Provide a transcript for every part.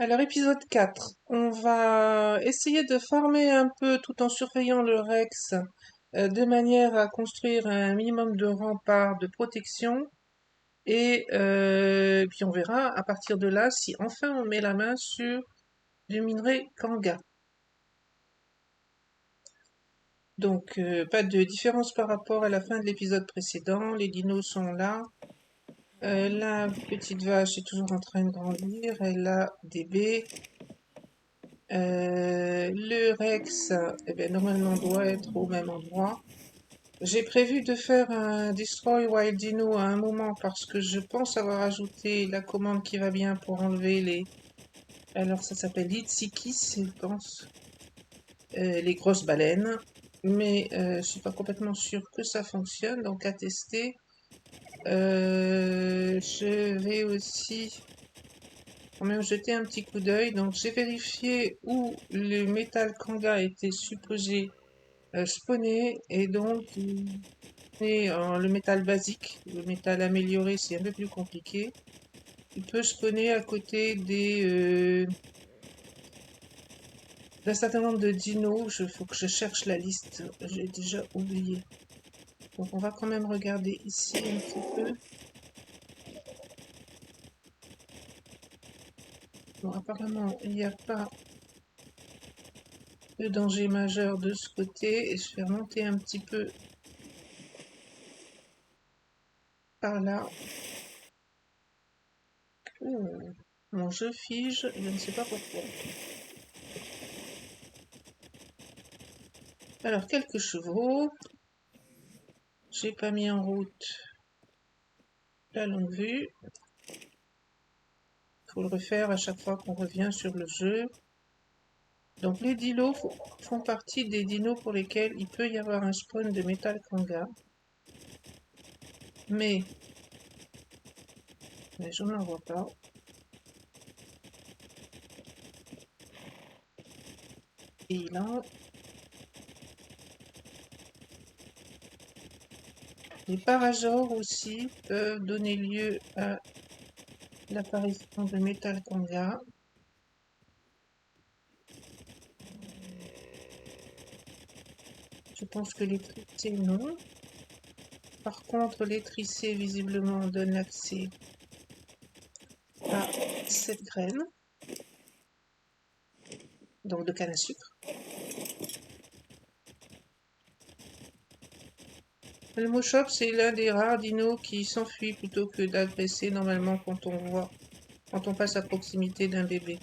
Alors, épisode 4. On va essayer de farmer un peu tout en surveillant le Rex, de manière à construire un minimum de remparts de protection. Et puis on verra à partir de là si enfin on met la main sur du minerai Kanga. Donc, pas de différence par rapport à la fin de l'épisode précédent. Les dinos sont là. La petite vache est toujours en train de grandir. Elle a des baies. Le Rex, eh ben, normalement doit être au même endroit. J'ai prévu de faire un Destroy Wild Dino à un moment parce que je pense avoir ajouté la commande qui va bien pour enlever les... Alors ça s'appelle Litsikis, je pense. Les grosses baleines. Mais je suis pas complètement sûre que ça fonctionne, donc à tester. Je vais aussi quand même jeter un petit coup d'œil. Donc j'ai vérifié où le métal Kanga était supposé spawner et donc le métal basique. Le métal amélioré c'est un peu plus compliqué. Il peut spawner à côté d'un certain nombre de dinos. Faut que je cherche la liste, j'ai déjà oublié. Donc on va quand même regarder ici un petit peu. Bon, apparemment il n'y a pas de danger majeur de ce côté et je vais remonter un petit peu par là. Mon jeu fige, je ne sais pas pourquoi. Alors, quelques chevaux. J'ai pas mis en route la longue vue. Faut le refaire à chaque fois qu'on revient sur le jeu. Donc, les dinos font partie des dinos pour lesquels il peut y avoir un spawn de métal Kanga. Mais je n'en vois pas. Et là, les parazores aussi peuvent donner lieu à l'apparition de métal Kanga. Je pense que les tricés, non. Par contre, les tricés, visiblement, donnent accès à cette graine. Donc de canne à sucre. Le Moshop, c'est l'un des rares dinos qui s'enfuit plutôt que d'agresser normalement quand on passe à proximité d'un bébé.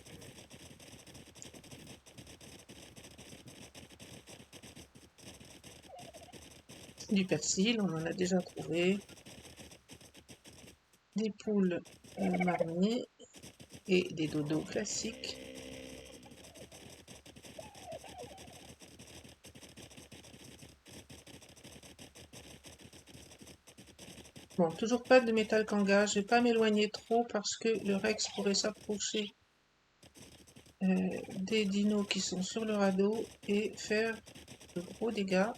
Du persil, on en a déjà trouvé. Des poules marnies et des dodos classiques. Bon, toujours pas de métal Kanga. Je vais pas m'éloigner trop parce que le Rex pourrait s'approcher des dinos qui sont sur le radeau et faire de gros dégâts.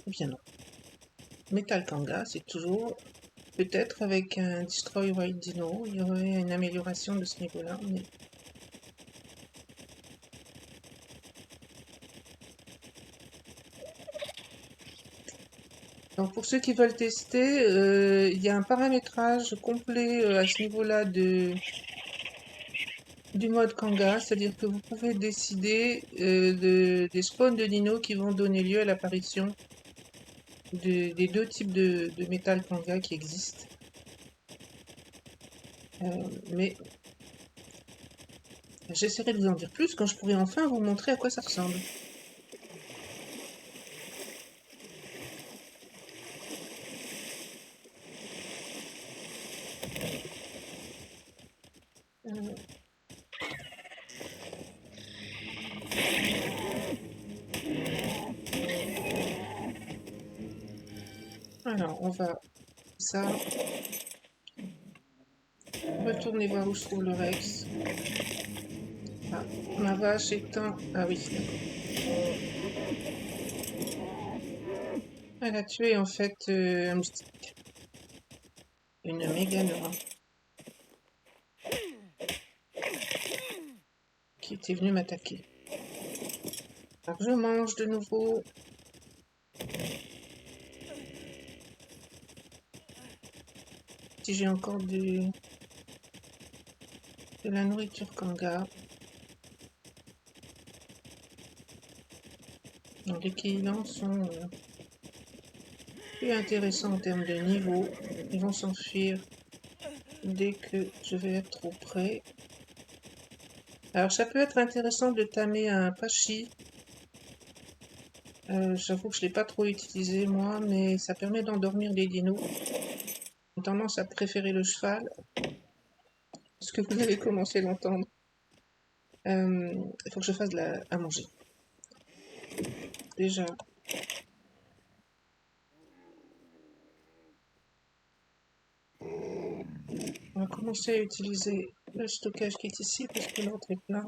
Eh bien non. Metal Kanga, c'est toujours... Peut-être avec un Destroy Wild Dino, il y aurait une amélioration de ce niveau-là. Mais... Donc pour ceux qui veulent tester, il y a un paramétrage complet à ce niveau-là du mode Kanga, c'est-à-dire que vous pouvez décider des spawns de dinos qui vont donner lieu à l'apparition des deux types de métal Kanga qui existent. Mais j'essaierai de vous en dire plus quand je pourrai enfin vous montrer à quoi ça ressemble. Alors, on va ça, retourner voir où se trouve le Rex. Ah, Voilà, ma vache étant... Ah oui, d'accord. Elle a tué en fait un moustique. Une méga noire qui était venue m'attaquer. Alors je mange de nouveau. Si j'ai encore de la nourriture Kanga. Donc les Keylans sont plus intéressants en termes de niveau. Ils vont s'enfuir dès que je vais être trop près. Alors ça peut être intéressant de tamer un Pachi. J'avoue que je ne l'ai pas trop utilisé moi, mais ça permet d'endormir les dinos. J'ai tendance à préférer le cheval, ce que vous avez commencé à l'entendre. Il faut que je fasse à manger. Déjà, on va commencer à utiliser le stockage qui est ici parce que l'autre est plein.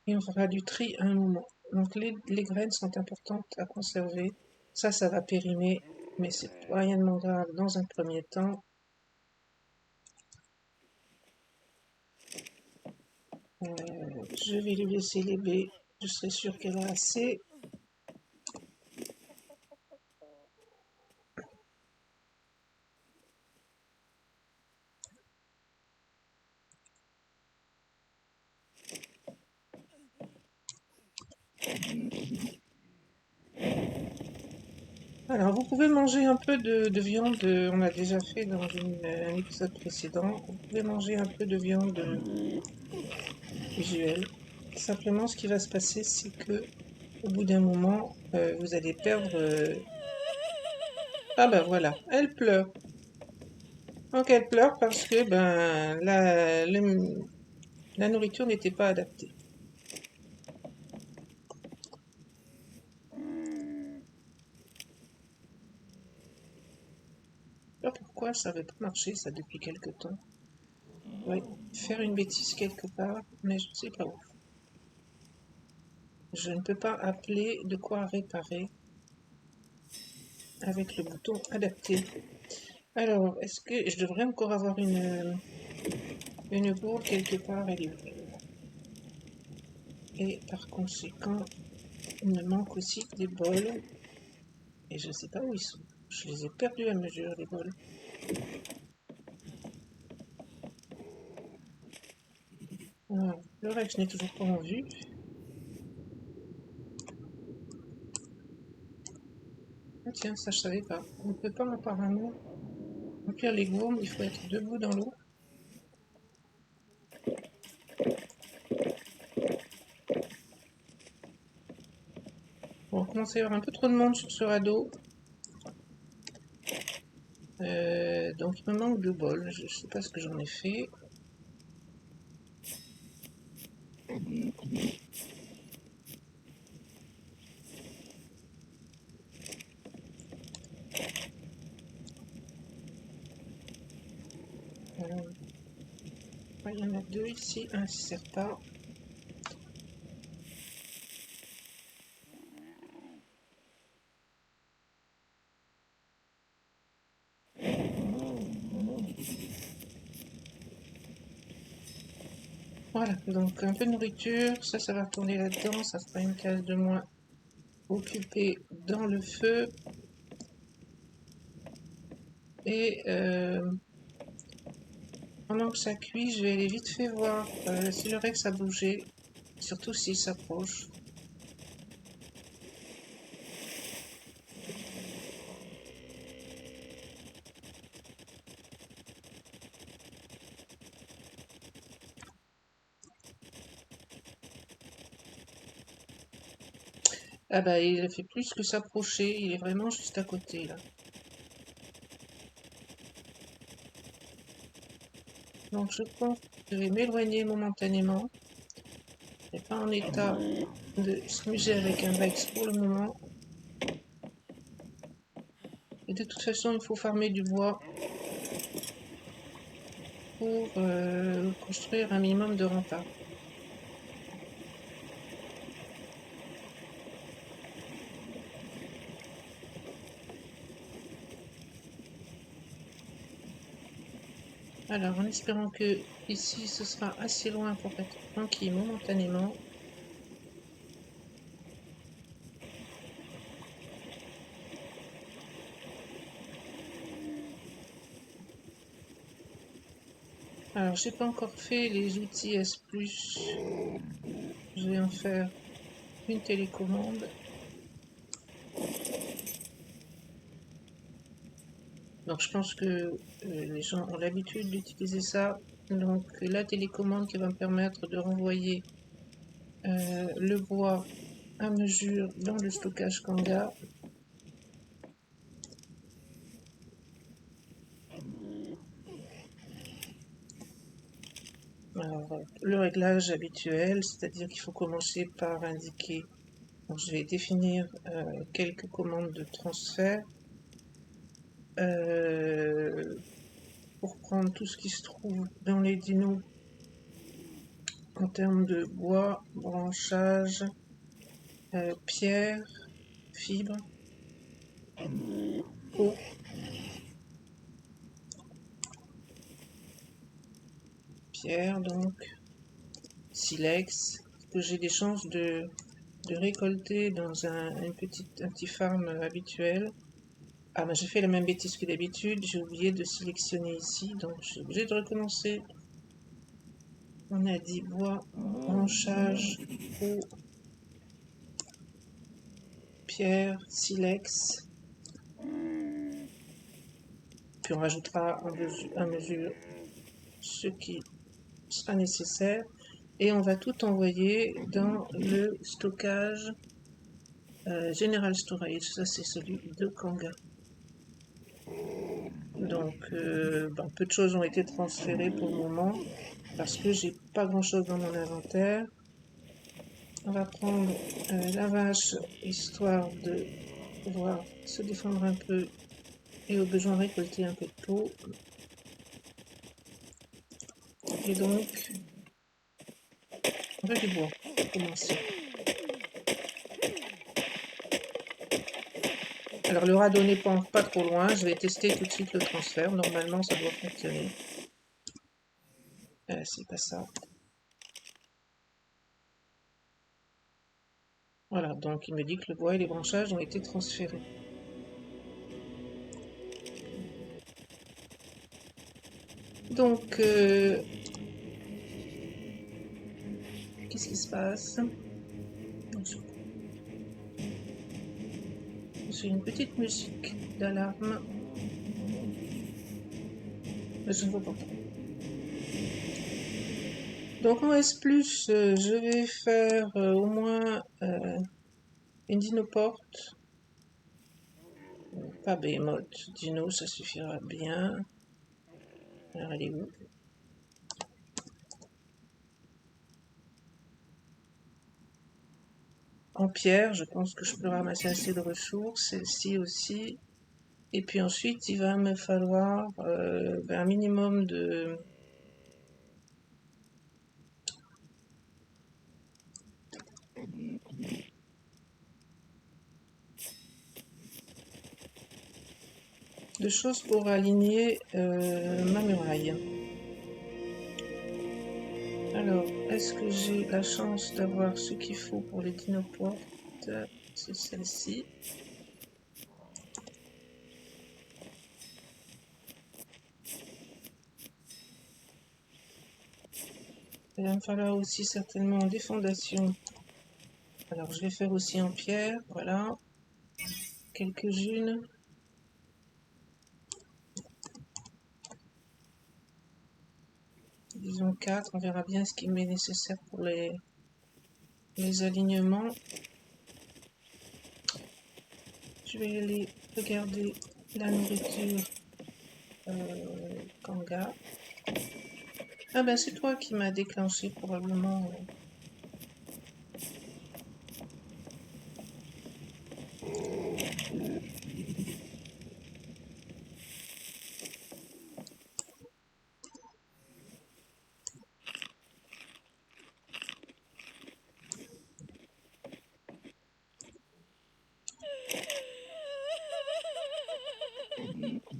Et on fera du tri à un moment. Donc les graines sont importantes à conserver. Ça va périmer, mais c'est rien de grave dans un premier temps. Je vais lui laisser les baies. Je serai sûre qu'elle a assez. Alors, vous pouvez manger un peu de viande, on l'a déjà fait dans un épisode précédent. Vous pouvez manger un peu de viande visuelle. Simplement, ce qui va se passer, c'est que au bout d'un moment, vous allez perdre... Ah ben voilà, elle pleure. Donc elle pleure parce que ben la nourriture n'était pas adaptée. Alors pourquoi ça n'avait pas marché ça depuis quelque temps? Oui, faire une bêtise quelque part, mais je ne sais pas où. Je ne peux pas appeler de quoi réparer avec le bouton adapté. Alors, est-ce que je devrais encore avoir une bourre quelque part? Elle est où? Et par conséquent, il me manque aussi des bols. Et je ne sais pas où ils sont. Je les ai perdus à mesure, les bols. Voilà. Le Rex n'est toujours pas en vue. Ah tiens, ça je savais pas. On ne peut pas apparemment remplir les gourdes, il faut être debout dans l'eau. Bon, on commence à y avoir un peu trop de monde sur ce radeau. Donc il me manque 2 bols. Je ne sais pas ce que j'en ai fait. Il y en a 2 ici, un ne sert pas. Voilà, donc un peu de nourriture, ça va retourner là-dedans, ça fera une case de moins occupée dans le feu. Et pendant que ça cuit, je vais aller vite fait voir si le Rex a bougé, surtout s'il s'approche. Ah bah il a fait plus que s'approcher, il est vraiment juste à côté là. Donc je pense que je vais m'éloigner momentanément. Je n'ai pas en état de s'amuser avec un Rex pour le moment. Et de toute façon, il faut farmer du bois pour construire un minimum de remparts. Alors, en espérant que ici ce sera assez loin pour être tranquille momentanément. Alors, j'ai pas encore fait les outils S+. Je vais en faire une télécommande. Donc, je pense que les gens ont l'habitude d'utiliser ça. Donc, la télécommande qui va me permettre de renvoyer le bois à mesure dans le stockage Kanga. Alors, le réglage habituel, c'est-à-dire qu'il faut commencer par indiquer. Donc, je vais définir quelques commandes de transfert pour prendre tout ce qui se trouve dans les dinos en termes de bois, branchage, pierre, fibre, eau. Pierre, donc, silex, que j'ai des chances de récolter dans un petit farm habituel. Ah, mais j'ai fait la même bêtise que d'habitude, j'ai oublié de sélectionner ici, donc je suis obligée de recommencer. On a dit bois, branchage, eau, pierre, silex. Puis on rajoutera à mesure ce qui sera nécessaire. Et on va tout envoyer dans le stockage General Storage. Ça, c'est celui de Kanga. Donc, peu de choses ont été transférées pour le moment parce que j'ai pas grand chose dans mon inventaire. On va prendre la vache histoire de pouvoir se défendre un peu et au besoin récolter un peu de peau. Et donc, on veut du bois pour commencer. Alors le radeau n'est pas trop loin, je vais tester tout de suite le transfert. Normalement, ça doit fonctionner. C'est pas ça. Voilà, donc il me dit que le bois et les branchages ont été transférés. Donc, qu'est-ce qui se passe? J'ai une petite musique d'alarme. Mais je ne vois pas. Donc en S+, je vais faire au moins une dinoporte. Pas Behemoth, dino, ça suffira bien. Alors elle est où? En pierre, je pense que je peux ramasser assez de ressources, celle-ci aussi. Et puis ensuite, il va me falloir un minimum de choses pour aligner ma muraille. Alors, est-ce que j'ai la chance d'avoir ce qu'il faut pour les dinoportes? C'est celle-ci. Il va me falloir aussi certainement des fondations. Alors, je vais faire aussi en pierre, voilà. Quelques-unes. Disons 4, on verra bien ce qui m'est nécessaire pour les alignements. Je vais aller regarder la nourriture Kanga. Ah ben c'est toi qui m'as déclenché probablement.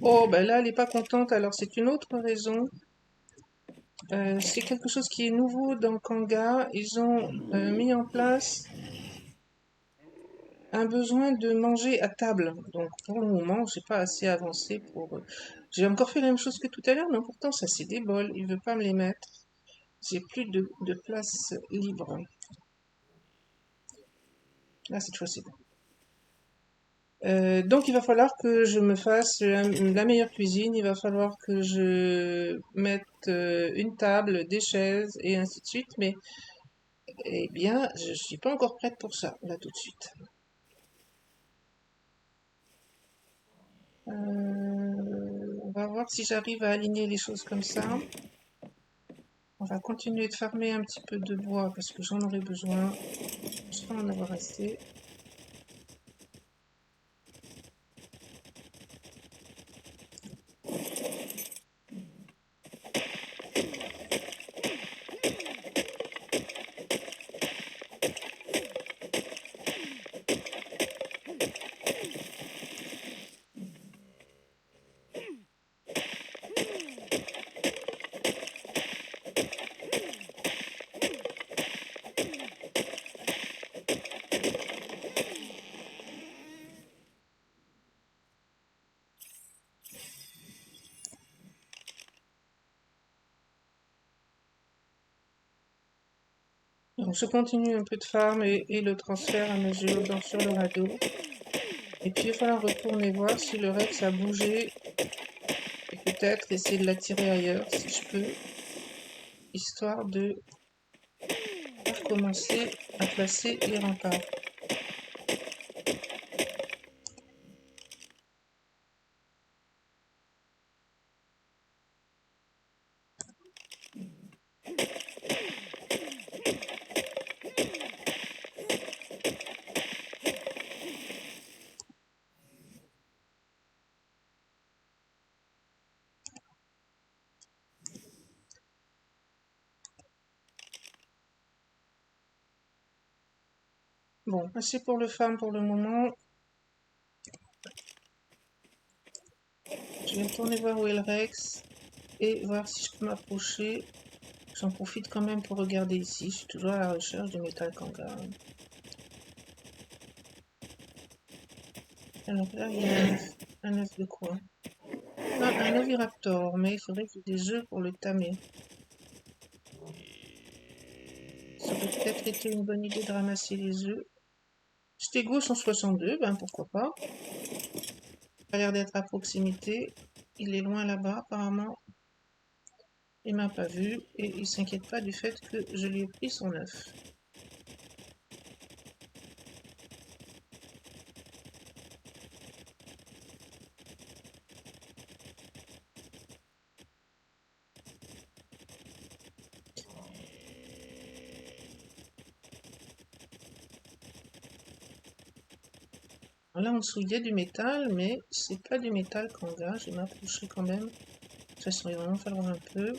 Oh ben là elle est pas contente, alors c'est une autre raison. C'est quelque chose qui est nouveau dans Kanga. Ils ont mis en place un besoin de manger à table. Donc pour le moment, j'ai pas assez avancé pour. J'ai encore fait la même chose que tout à l'heure, mais pourtant ça c'est des bols. Il veut pas me les mettre. J'ai plus de place libre. Là cette fois c'est bon. Donc il va falloir que je me fasse la meilleure cuisine. Il va falloir que je mette une table, des chaises et ainsi de suite. Mais eh bien, je suis pas encore prête pour ça là tout de suite. On va voir si j'arrive à aligner les choses comme ça. On va continuer de farmer un petit peu de bois parce que j'en aurai besoin. Je pense pas en avoir assez. Donc je continue un peu de farm et le transfert à mesure sur le radeau. Et puis il va falloir retourner voir si le Rex a bougé et peut-être essayer de l'attirer ailleurs si je peux, histoire de recommencer à placer les remparts. Bon, assez pour le farm pour le moment. Je vais retourner voir où est le Rex et voir si je peux m'approcher. J'en profite quand même pour regarder ici. Je suis toujours à la recherche du métal Kanga. Alors là, il y a un œuf de quoi? Ah, un oviraptor, mais il faudrait qu'il y ait des œufs pour le tamer. Ça aurait peut-être été une bonne idée de ramasser les œufs. Stego 162, ben pourquoi pas. Il a l'air d'être à proximité. Il est loin là-bas, apparemment. Il m'a pas vu et il s'inquiète pas du fait que je lui ai pris son œuf. Là en dessous il y a du métal, mais c'est pas du métal Kanga. Je vais m'approcher quand même. De toute façon, il va vraiment falloir un peu.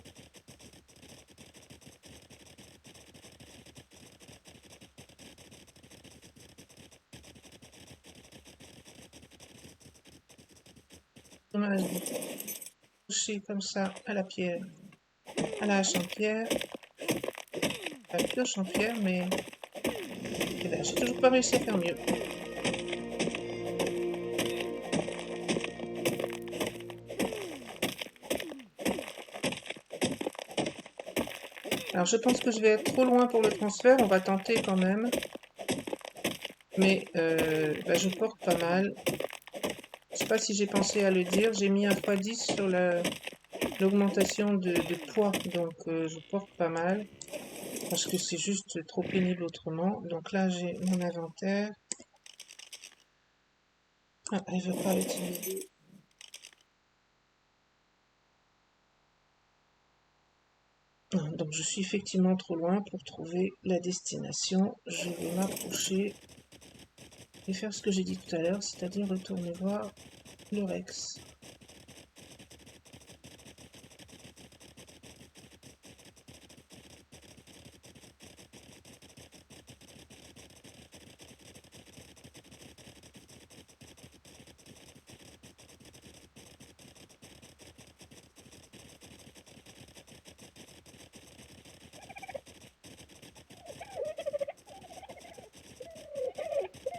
Dommage de toucher comme ça à la pierre, à la hache en pierre, à la pioche en pierre, mais j'ai toujours pas réussi à faire mieux. Alors je pense que je vais être trop loin pour le transfert, on va tenter quand même. Mais bah, je porte pas mal. Je sais pas si j'ai pensé à le dire, j'ai mis un x10 sur l'augmentation de poids, donc je porte pas mal. Parce que c'est juste trop pénible autrement. Donc là j'ai mon inventaire. Ah, elle veut pas l'utiliser. Ah, donc je suis effectivement trop loin pour trouver la destination. Je vais m'approcher et faire ce que j'ai dit tout à l'heure, c'est-à-dire retourner voir le Rex.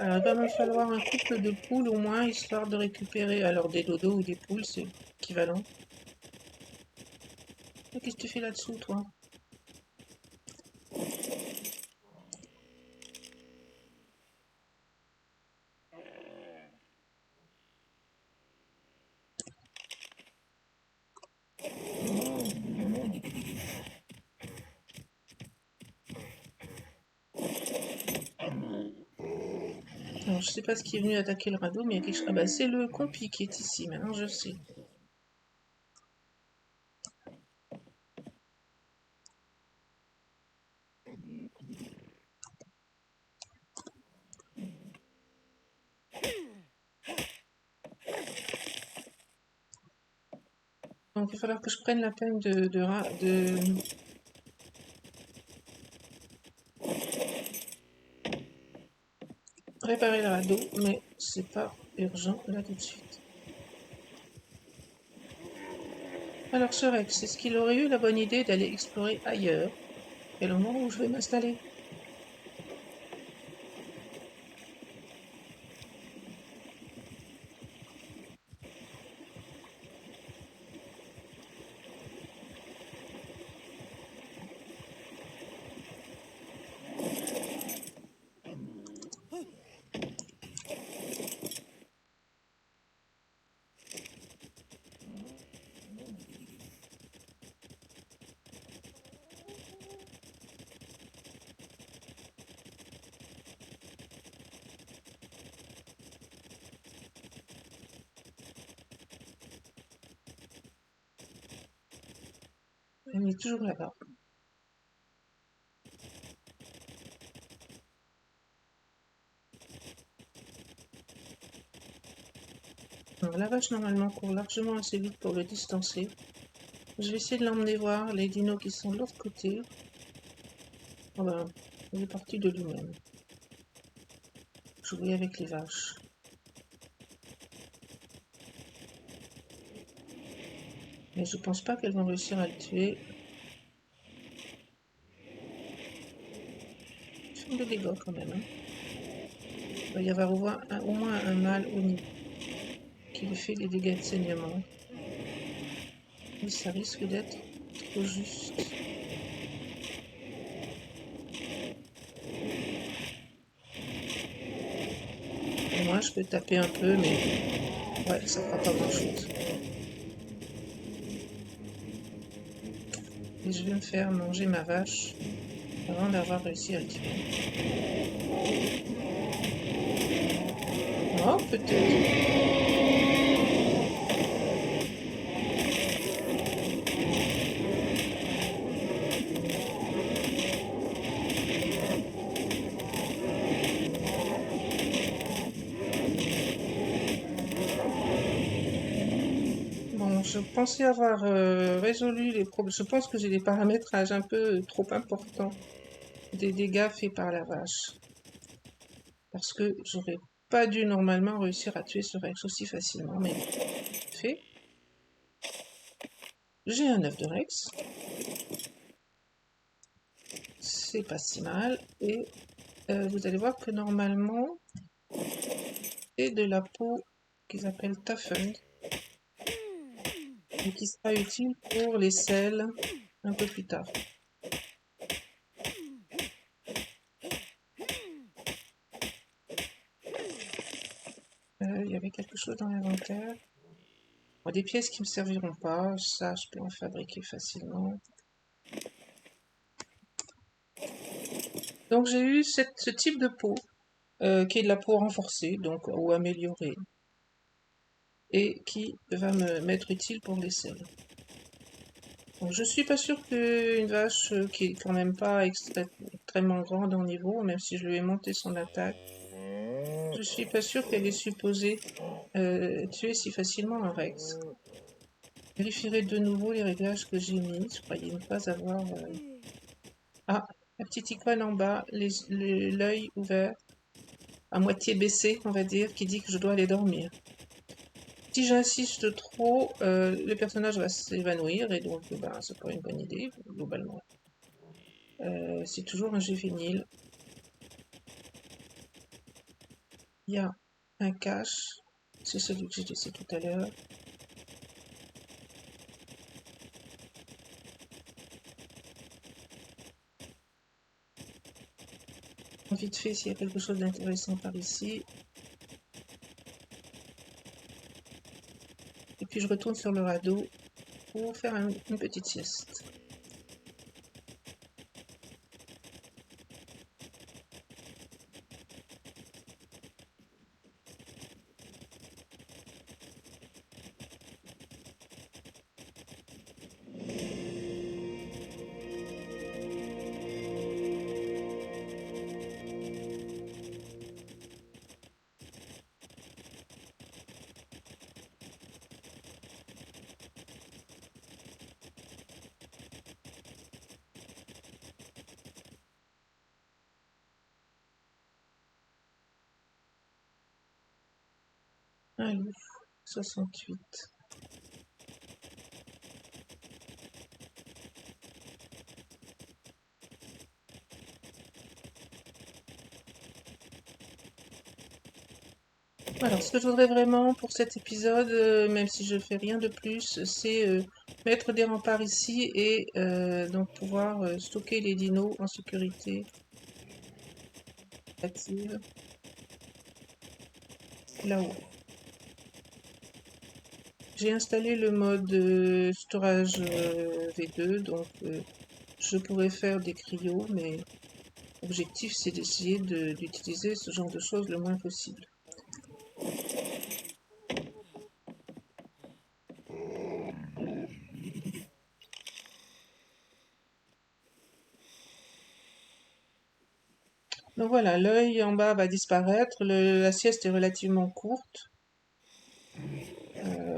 Alors, il va me falloir un couple de poules au moins, histoire de récupérer. Alors, des dodos ou des poules, c'est équivalent. Qu'est-ce que tu fais là-dessous, toi? Alors, je sais pas ce qui est venu attaquer le radeau, mais il y a quelque chose. Ah bah, c'est le compi qui est ici, maintenant je sais. Donc, il va falloir que je prenne la peine de réparer le radeau, mais c'est pas urgent là tout de suite. Alors, ce Rex, est-ce qu'il aurait eu la bonne idée d'aller explorer ailleurs? Et le moment où je vais m'installer? Il est toujours là-bas. Alors, la vache, normalement, court largement assez vite pour le distancer. Je vais essayer de l'emmener voir les dinos qui sont de l'autre côté. Oh ben, il est parti de lui-même. Jouer avec les vaches. Mais je pense pas qu'elles vont réussir à le tuer. Il fait de dégâts quand même. Hein. Il va y avoir au moins un mâle au niveau qui lui fait les dégâts de saignement. Mais ça risque d'être trop juste. Et moi, je peux taper un peu, mais ouais, ça fera pas grand-chose. Et je vais me faire manger ma vache avant d'avoir réussi à le tuer. Oh, peut-être. Bon, je pensais avoir résolu les problèmes. Je pense que j'ai des paramétrages un peu trop importants des dégâts faits par la vache. Parce que j'aurais pas dû normalement réussir à tuer ce Rex aussi facilement, mais fait. J'ai un œuf de Rex. C'est pas si mal. Et vous allez voir que normalement, c'est de la peau qu'ils appellent toughened. Et qui sera utile pour les selles un peu plus tard. Il y avait quelque chose dans l'inventaire. Bon, des pièces qui me serviront pas, ça je peux en fabriquer facilement. Donc j'ai eu ce type de peau, qui est de la peau renforcée, donc ou améliorée, et qui va me m'être utile pour les selles. Donc je suis pas sûre qu'une vache qui est quand même pas extrêmement grande en niveau, même si je lui ai monté son attaque, je suis pas sûre qu'elle est supposée tuer si facilement un Rex. Je vérifierai de nouveau les réglages que j'ai mis. Je croyais ne pas avoir... Ah, la petite icône en bas, l'œil ouvert, à moitié baissé, on va dire, qui dit que je dois aller dormir. Si j'insiste trop, le personnage va s'évanouir, et donc ben, c'est pas une bonne idée, globalement. C'est toujours un juvénile. il y a un cache. C'est celui que j'ai laissé tout à l'heure. Vite fait s'il y a quelque chose d'intéressant par ici. Et puis je retourne sur le radeau pour faire une petite sieste. Allez, 68. Alors, ce que je voudrais vraiment pour cet épisode, même si je fais rien de plus, c'est mettre des remparts ici et donc pouvoir stocker les dinos en sécurité relative là-haut. J'ai installé le mode storage V2, donc je pourrais faire des cryos, mais l'objectif c'est d'essayer d'utiliser ce genre de choses le moins possible. Donc voilà, l'œil en bas va disparaître, la sieste est relativement courte,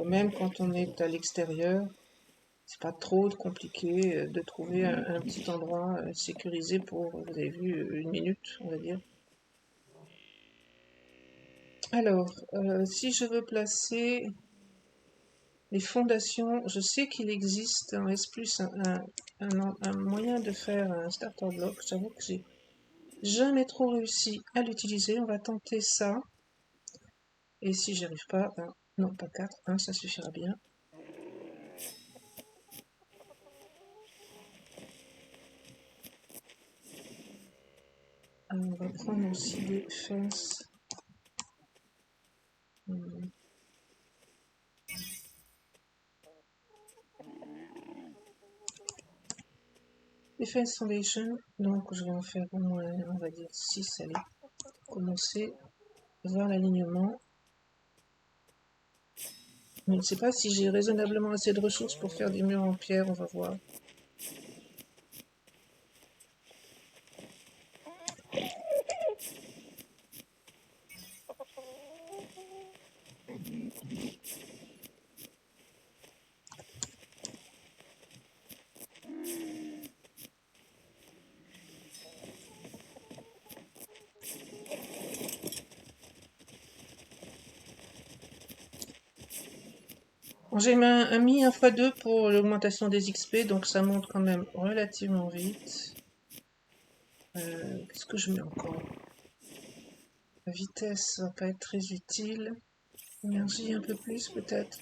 même quand on est à l'extérieur. C'est pas trop compliqué de trouver un petit endroit sécurisé pour, vous avez vu, une minute, on va dire. Alors, si je veux placer les fondations, je sais qu'il existe en S+, un moyen de faire un starter block. J'avoue que j'ai jamais trop réussi à l'utiliser. On va tenter ça. Et si j'y arrive pas, ben, non, pas 4, ça suffira bien. Alors, on va prendre aussi des fences. Defense Foundation, donc je vais en faire au moins, on va dire 6, allez, commencer, voir l'alignement. Je ne sais pas si j'ai raisonnablement assez de ressources pour faire des murs en pierre, on va voir. J'ai mis un x2 pour l'augmentation des XP, donc ça monte quand même relativement vite. Qu'est-ce que je mets encore? La vitesse va pas être très utile. Énergie un peu plus peut-être.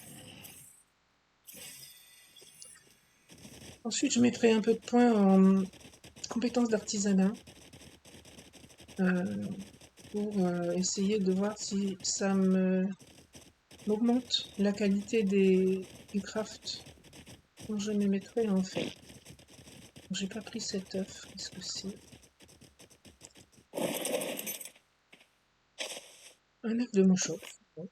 Ensuite, je mettrai un peu de points en compétences d'artisanat pour essayer de voir si ça m'augmente la qualité du craft. Donc je me mettrai en fait. J'ai pas pris cet œuf, qu'est-ce que c'est? Un œuf de mochof. Bon.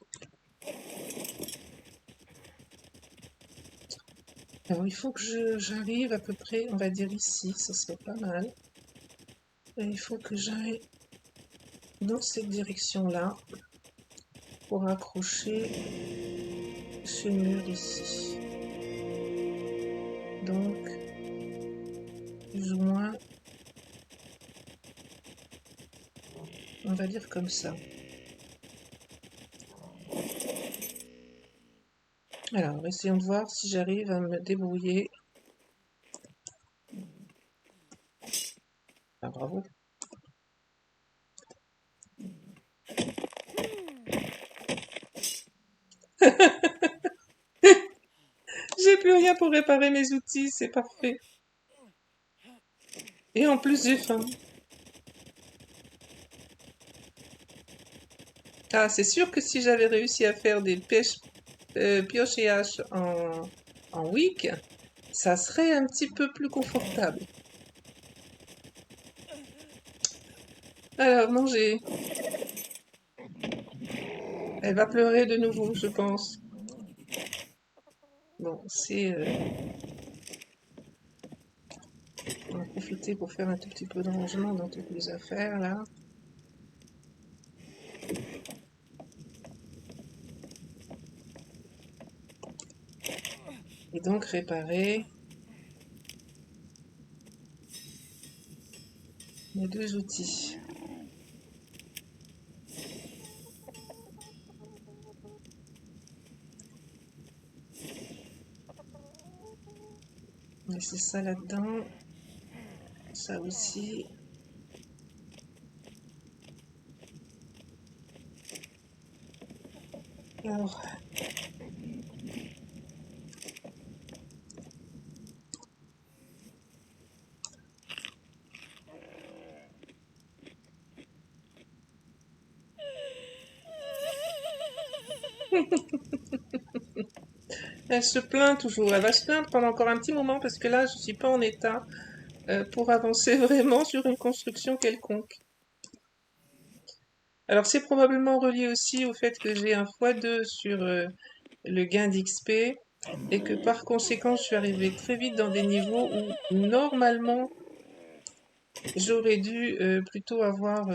Alors il faut que j'arrive à peu près, on va dire ici, ça serait pas mal. Et il faut que j'aille dans cette direction-là pour accrocher ce mur ici. Donc, plus ou moins, on va dire comme ça. Alors, essayons de voir si j'arrive à me débrouiller. Ah, bravo. J'ai plus rien pour réparer mes outils, c'est parfait. Et en plus, j'ai faim. Ah, c'est sûr que si j'avais réussi à faire des pioches et haches en week, ça serait un petit peu plus confortable. Alors, manger. Elle va pleurer de nouveau, je pense. Bon, on va profiter pour faire un tout petit peu de rangement dans toutes les affaires, là. Et donc réparer mes deux outils. Laisser ça là-dedans. Ça aussi. Alors, elle se plaint toujours. Elle va se plaindre pendant encore un petit moment parce que là, je suis pas en état pour avancer vraiment sur une construction quelconque. Alors, c'est probablement relié aussi au fait que j'ai un x2 sur le gain d'XP et que par conséquent, je suis arrivée très vite dans des niveaux où normalement, j'aurais dû plutôt avoir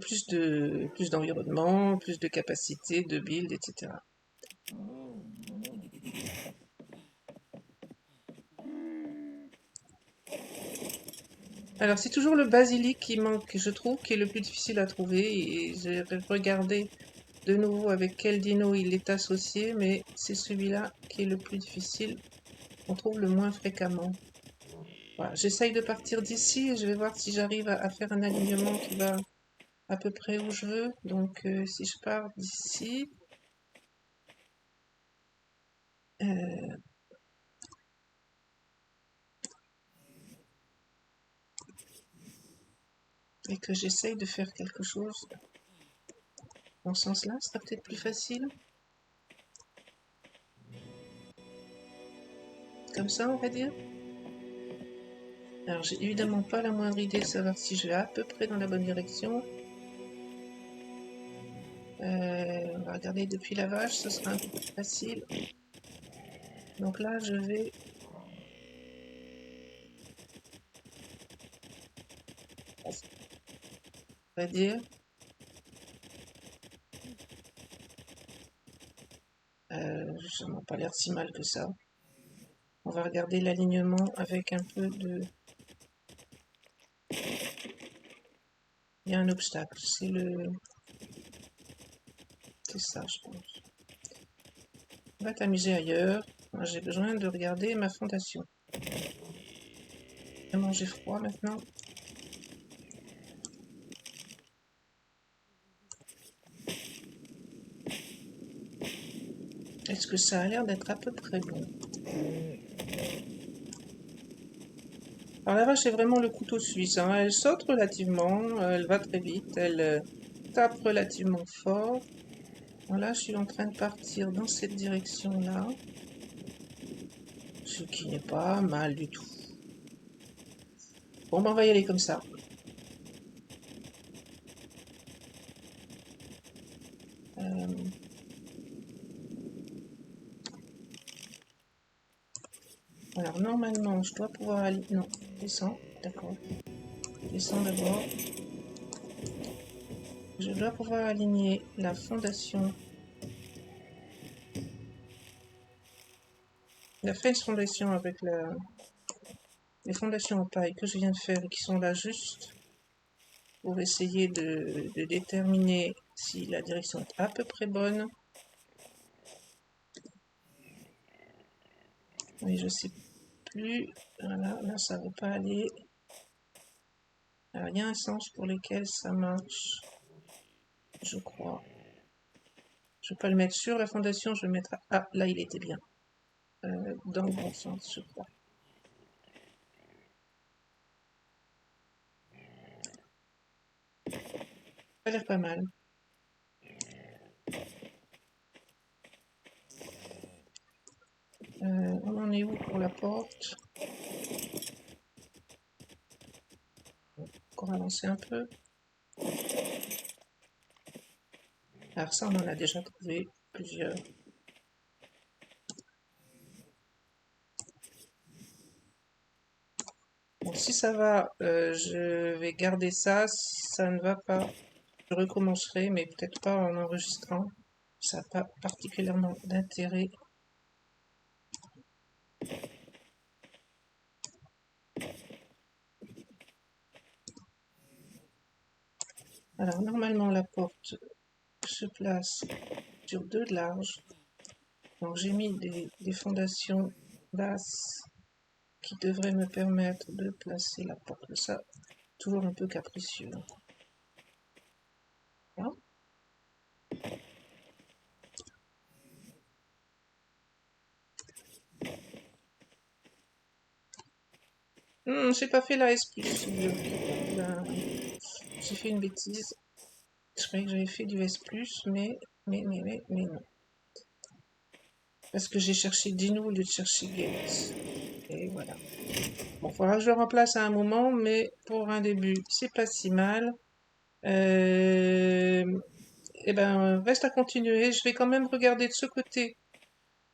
plus d'environnement, plus de capacité, de build, etc. Alors, c'est toujours le basilic qui manque, je trouve, qui est le plus difficile à trouver. Et j'ai regardé de nouveau avec quel dino il est associé, mais c'est celui-là qui est le plus difficile, qu'on trouve le moins fréquemment. Voilà, j'essaye de partir d'ici et je vais voir si j'arrive à faire un alignement qui va à peu près où je veux. Donc, si je pars d'ici, euh, et que j'essaye de faire quelque chose dans ce sens-là, ce sera peut-être plus facile. Comme ça, on va dire. Alors, j'ai évidemment pas la moindre idée de savoir si je vais à peu près dans la bonne direction. On va regarder depuis la vache, ce sera un peu plus facile. Donc là, je vais... On va dire... Ça n'a pas l'air si mal que ça. On va regarder l'alignement avec un peu de... Il y a un obstacle, c'est ça, je pense. On va t'amuser ailleurs. Moi, j'ai besoin de regarder ma fondation. Vraiment, j'ai froid maintenant. Est-ce que ça a l'air d'être à peu près bon? Alors la vache est vraiment le couteau suisse, hein. Elle saute relativement, elle va très vite, elle tape relativement fort. Voilà, je suis en train de partir dans cette direction-là, ce qui n'est pas mal du tout. Bon, ben, on va y aller comme ça. Alors normalement, je dois pouvoir aller... Non, descends, d'accord. Descends d'abord. Je dois pouvoir aligner la fondation, la French Foundation avec les fondations en paille que je viens de faire et qui sont là juste pour essayer de déterminer si la direction est à peu près bonne. Oui, je sais plus. Voilà, là ça ne veut pas aller. Alors il y a un sens pour lequel ça marche. je crois. Je vais pas le mettre sur la fondation, je vais le mettre Ah, là, il était bien. Dans le bon sens, je crois. Ça a l'air pas mal. On en est où pour la porte? Encore avancer un peu. Alors ça, on en a déjà trouvé plusieurs. Bon, si ça va, je vais garder ça. Si ça ne va pas, je recommencerai, mais peut-être pas en enregistrant. Ça n'a pas particulièrement d'intérêt. Alors, normalement, la porte se place sur 2 de large. Donc, j'ai mis des fondations basses qui devraient me permettre de placer la porte. Ça, toujours un peu capricieux. Voilà. J'ai pas fait la S+. J'ai fait une bêtise. Je croyais que j'avais fait du S+, mais non. Parce que j'ai cherché Dino au lieu de chercher Gates. Et voilà. Bon, il faudra que je le remplace à un moment, mais pour un début, c'est pas si mal. Et ben, reste à continuer. Je vais quand même regarder de ce côté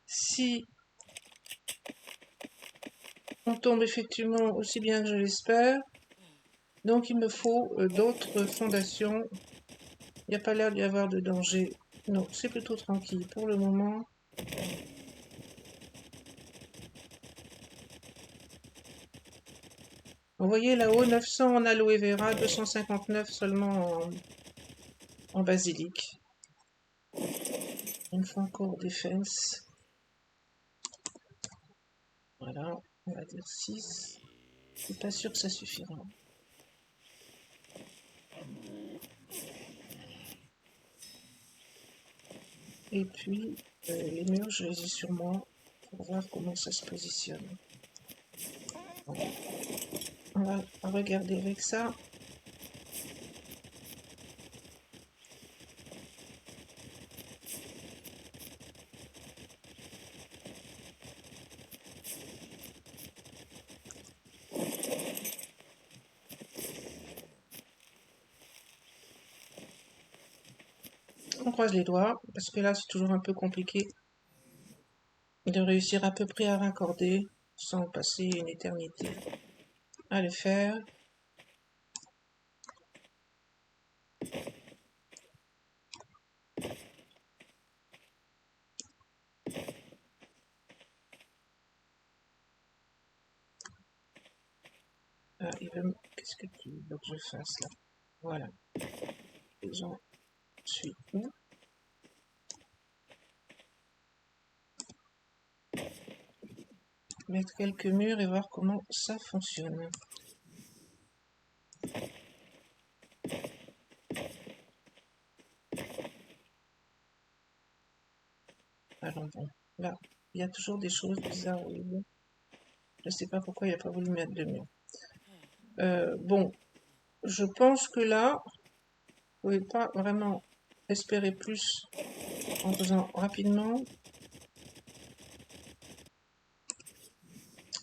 si on tombe effectivement aussi bien que je l'espère. Donc il me faut d'autres fondations. Il n'y a pas l'air d'y avoir de danger. Non, c'est plutôt tranquille pour le moment. Vous voyez là-haut, 900 en aloe vera, 259 seulement en basilic. Une fois encore défense. Voilà, on va dire 6. Je suis pas sûr que ça suffira. Et puis, les murs, je les ai sur moi pour voir comment ça se positionne. Voilà. On va regarder avec ça. On croise les doigts, parce que là, c'est toujours un peu compliqué de réussir à peu près à raccorder sans passer une éternité à le faire. Ah, qu'est-ce que tu veux que je fasse là? Voilà. J'en suis où? Mettre quelques murs et voir comment ça fonctionne. Alors bon, là, il y a toujours des choses bizarres au milieu. Je ne sais pas pourquoi il n'a pas voulu mettre de mur. Bon, je pense que là, vous ne pouvez pas vraiment espérer plus en faisant rapidement.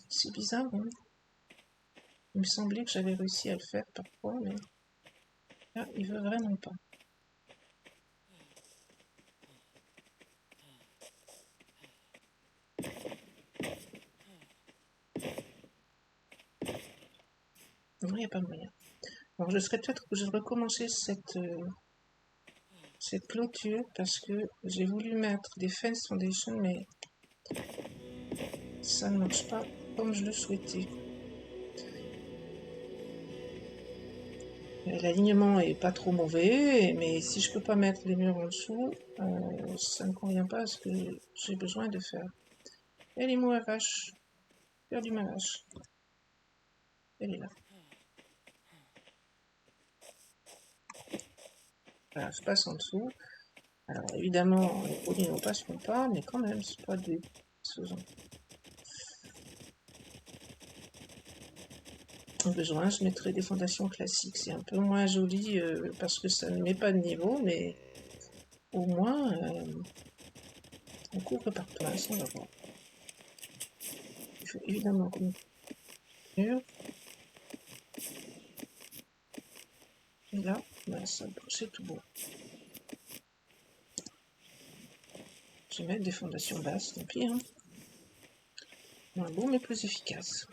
C'est bizarre, hein? Il me semblait que j'avais réussi à le faire parfois, mais là, il veut vraiment pas. Non, il n'y a pas moyen. Alors, je serais peut-être obligée de recommencer cette clôture parce que j'ai voulu mettre des fence foundation, mais ça ne marche pas comme je le souhaitais. L'alignement est pas trop mauvais, mais si je peux pas mettre les murs en dessous, ça ne convient pas à ce que j'ai besoin de faire. Elle est où ma vache? Perdu ma vache. Elle est là. Voilà, je passe en dessous. Alors évidemment, les produits ne passeront pas, mais quand même, c'est pas des... besoin, je mettrai des fondations classiques. C'est un peu moins joli parce que ça ne met pas de niveau, mais au moins on couvre par place, on va voir. Il faut évidemment qu'on mur. Et là, ben, c'est tout beau. Je vais mettre des fondations basses, tant pis. Hein. Moins beau, mais plus efficace.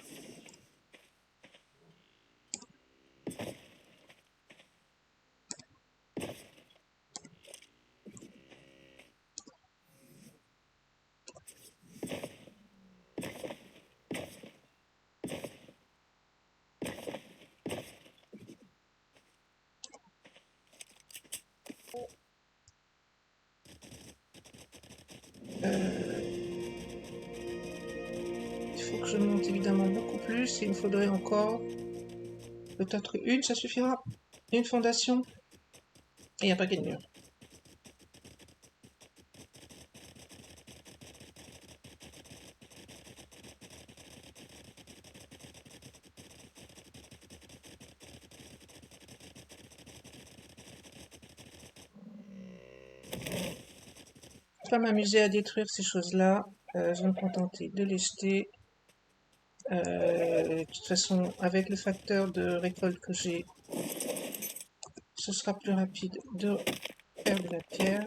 Il faut que je monte évidemment beaucoup plus. Et il me faudrait encore peut-être une, ça suffira. Une fondation et un paquet de murs. Je vais pas m'amuser à détruire ces choses-là. Je vais me contenter de les jeter. De toute façon, avec le facteur de récolte que j'ai, ce sera plus rapide de faire de la pierre.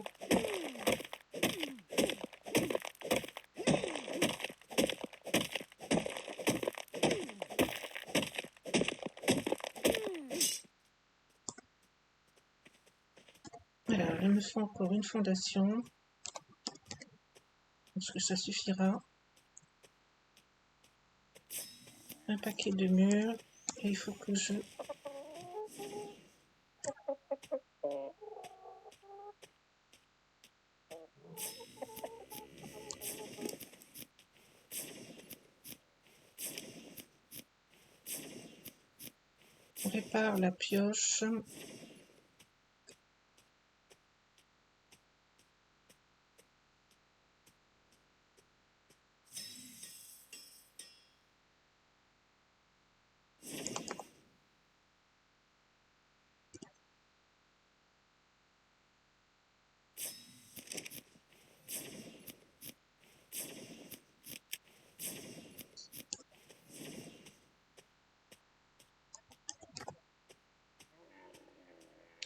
Alors, il me faut encore une fondation. Est-ce que ça suffira? Un paquet de murs. Et il faut que je... répare la pioche.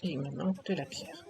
Et il me manque de la pierre.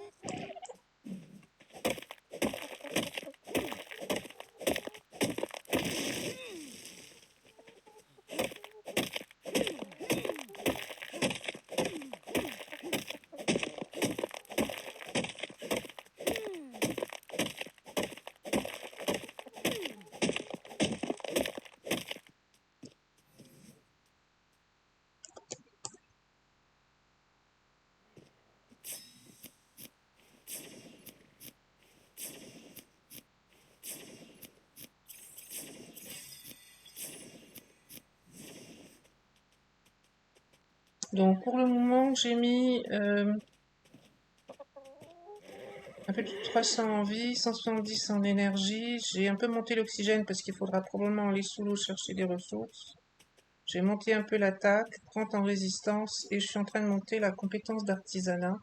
Donc pour le moment, j'ai mis un peu plus de 300 en vie, 170 en énergie. J'ai un peu monté l'oxygène parce qu'il faudra probablement aller sous l'eau chercher des ressources. J'ai monté un peu l'attaque, 30 en résistance, et je suis en train de monter la compétence d'artisanat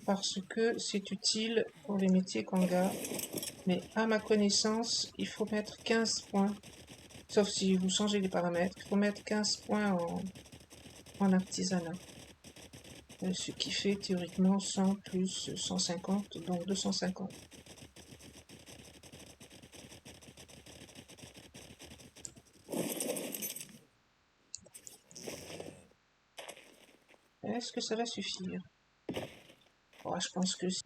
parce que c'est utile pour les métiers Kanga. Mais à ma connaissance, il faut mettre 15 points, sauf si vous changez les paramètres, il faut mettre 15 points en artisanat. Ce qui fait théoriquement 100 plus 150, donc 250. Est-ce que ça va suffire? Oh, je pense que si.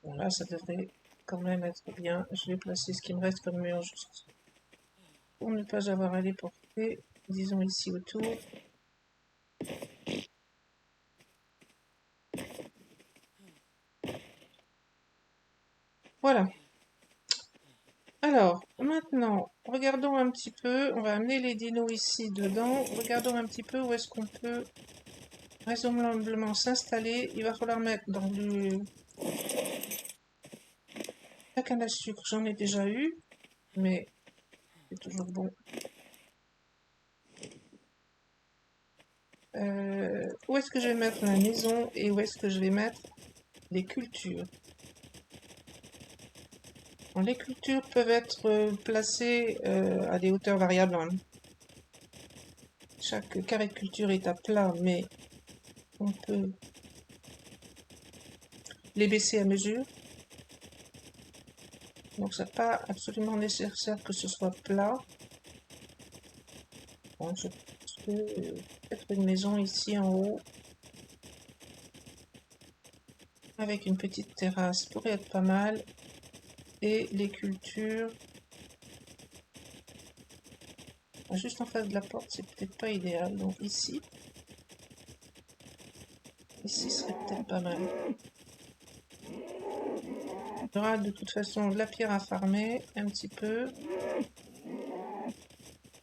Bon, là, ça devrait quand même être bien. Je vais placer ce qui me reste comme mur juste pour ne pas avoir à les porter. Disons ici autour. Voilà. Alors, maintenant, regardons un petit peu. On va amener les dinos ici dedans. Regardons un petit peu où est-ce qu'on peut raisonnablement s'installer. Il va falloir mettre dans la canne à sucre. J'en ai déjà eu, mais c'est toujours bon. Où est-ce que je vais mettre la maison et où est-ce que je vais mettre les cultures? Bon, les cultures peuvent être placées à des hauteurs variables, hein. Chaque carré de culture est à plat, mais on peut les baisser à mesure. Donc c'est pas absolument nécessaire que ce soit plat. Bon, je pense que peut-être une maison ici en haut avec une petite terrasse pourrait être pas mal. Et les cultures, juste en face de la porte, c'est peut-être pas idéal. Donc ici serait peut-être pas mal. Il y aura de toute façon de la pierre à farmer, un petit peu.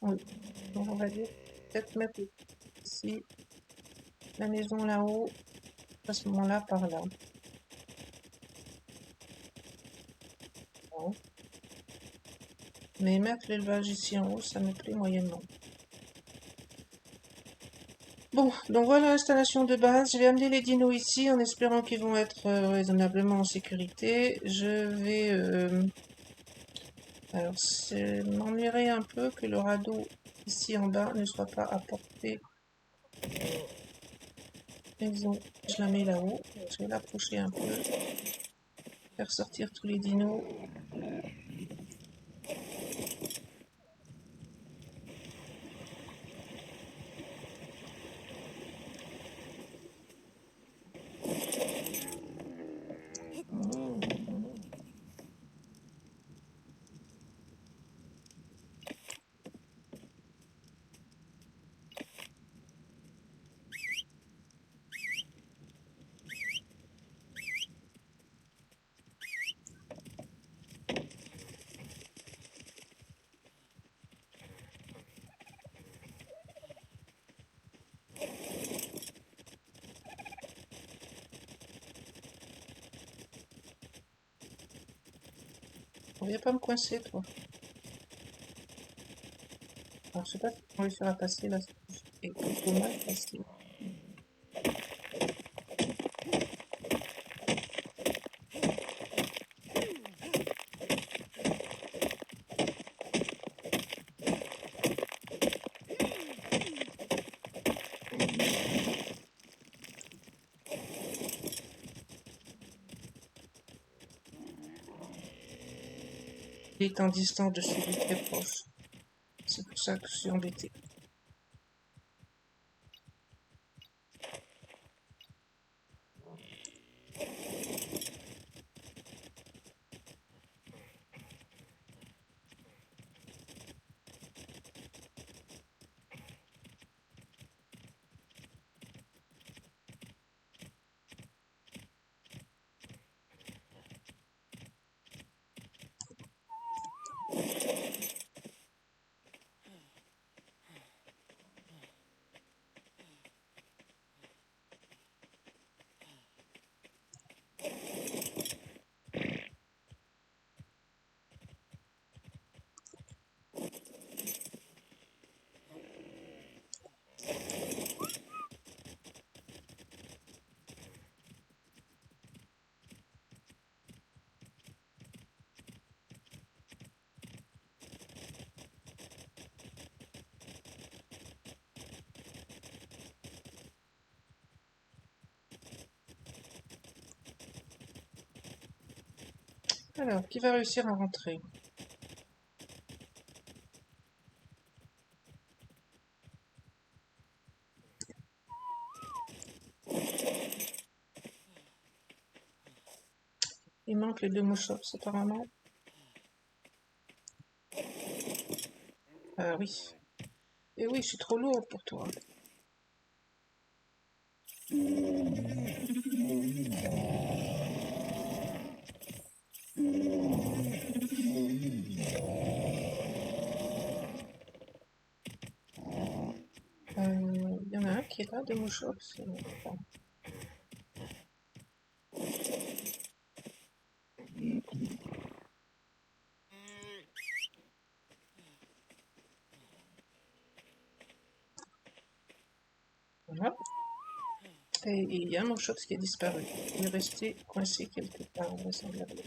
Oui. Donc on va dire peut-être mettre ici la maison là-haut, à ce moment-là par là. Bon. Mais mettre l'élevage ici en haut, ça me plaît moyennement. Bon, donc voilà l'installation de base. Je vais amener les dinos ici en espérant qu'ils vont être raisonnablement en sécurité. Je vais... alors, m'ennuierait un peu que le radeau ici en bas ne soit pas à portée maison. Je la mets là-haut. Je vais l'approcher un peu. Faire sortir tous les dinos. On vient pas me coincer, toi. Alors, je sais pas si on réussira à passer là. C'est plutôt mal passé. Il est en distance de celui très proche. C'est pour ça que je suis embêtée. Alors, qui va réussir à rentrer? Il manque les deux mouchops, apparemment. Ah oui. Et oui, je suis trop lourde pour toi. pas de mouchox? Voilà. Et il y a un mouchox qui a disparu. Il est resté coincé quelque part, vraisemblablement.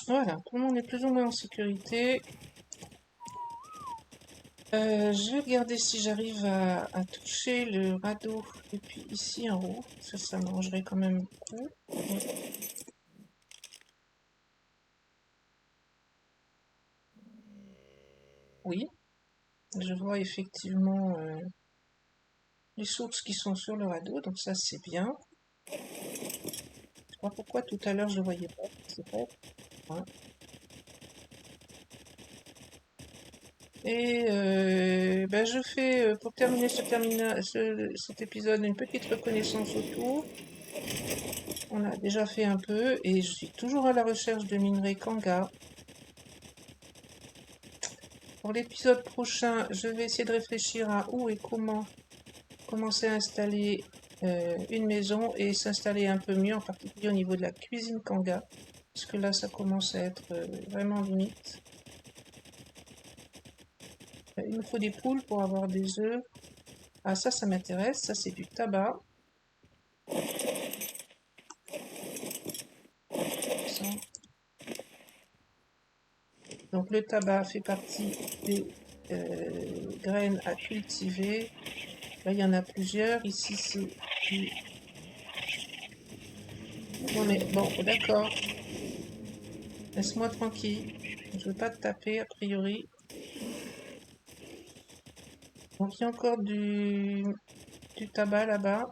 Voilà, tout le monde est plus ou moins en sécurité. Je vais regarder si j'arrive à toucher le radeau depuis ici en haut. Ça m'arrangerait quand même beaucoup. Oui, je vois effectivement les sources qui sont sur le radeau, donc ça c'est bien. Je sais pas pourquoi tout à l'heure je ne voyais pas. C'est pas. Hein. Et ben, je fais pour terminer cet épisode une petite reconnaissance autour. On a déjà fait un peu et je suis toujours à la recherche de minerai Kanga. Pour l'épisode prochain, je vais essayer de réfléchir à où et comment commencer à installer une maison et s'installer un peu mieux, en particulier au niveau de la cuisine Kanga. Parce que là, ça commence à être vraiment limite. Il me faut des poules pour avoir des œufs. Ah, ça m'intéresse. Ça, c'est du tabac. Ça. Donc, le tabac fait partie des graines à cultiver. Là, il y en a plusieurs. Ici, c'est du... Non, mais bon, d'accord. Laisse-moi tranquille. Je veux pas te taper, a priori. Donc, il y a encore du tabac là-bas.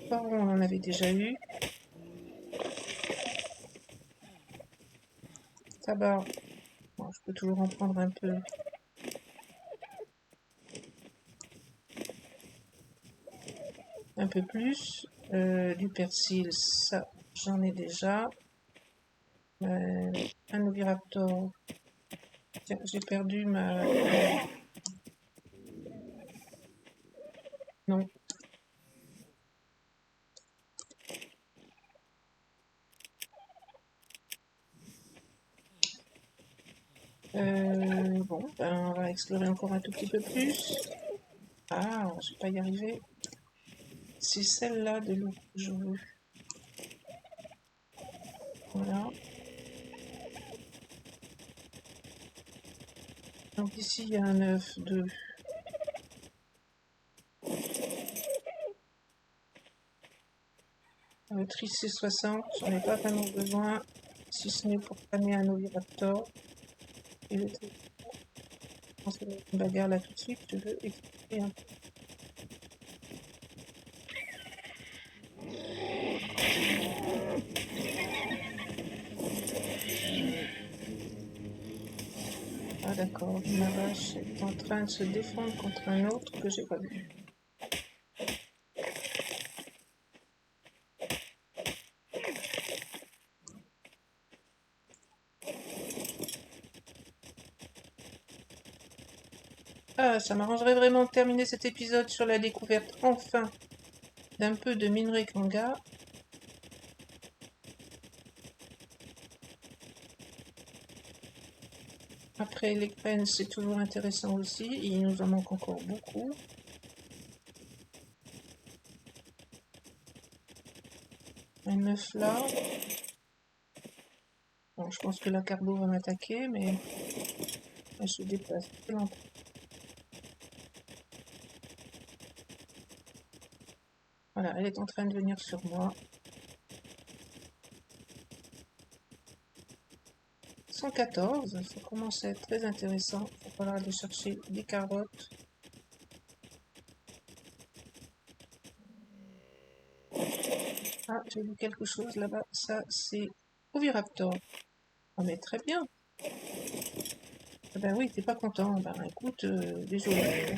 Par on en avait déjà eu. Tabac. Bon, je peux toujours en prendre un peu. Un peu plus. Du persil, ça, j'en ai déjà. Un oviraptor. Tiens, j'ai perdu ma... Non. Bon, ben, on va explorer encore un tout petit peu plus. Ah, je vais pas y arriver. C'est celle-là de l'eau que je veux. Voilà. Donc ici, il y a un œuf de... Tricé 60, j'en ai pas vraiment besoin, si ce n'est pour planer un oviraptor. Et le tri... Je pense que une bagarre là tout de suite, je veux expliquer un peu. Ah d'accord, ma vache est en train de se défendre contre un autre que j'ai pas vu. Ah, ça m'arrangerait vraiment de terminer cet épisode sur la découverte, enfin, d'un peu de minerai Kanga. Après, les graines, c'est toujours intéressant aussi. Il nous en manque encore beaucoup. Un œuf là. Bon, je pense que la carbo va m'attaquer, mais elle se déplace très lentement. Voilà, elle est en train de venir sur moi. 114, ça commence à être très intéressant. Il va falloir aller chercher des carottes. Ah, j'ai vu quelque chose là-bas. Ça, c'est Oviraptor. Ah, mais très bien. Ah ben oui, t'es pas content. Ben écoute, désolé.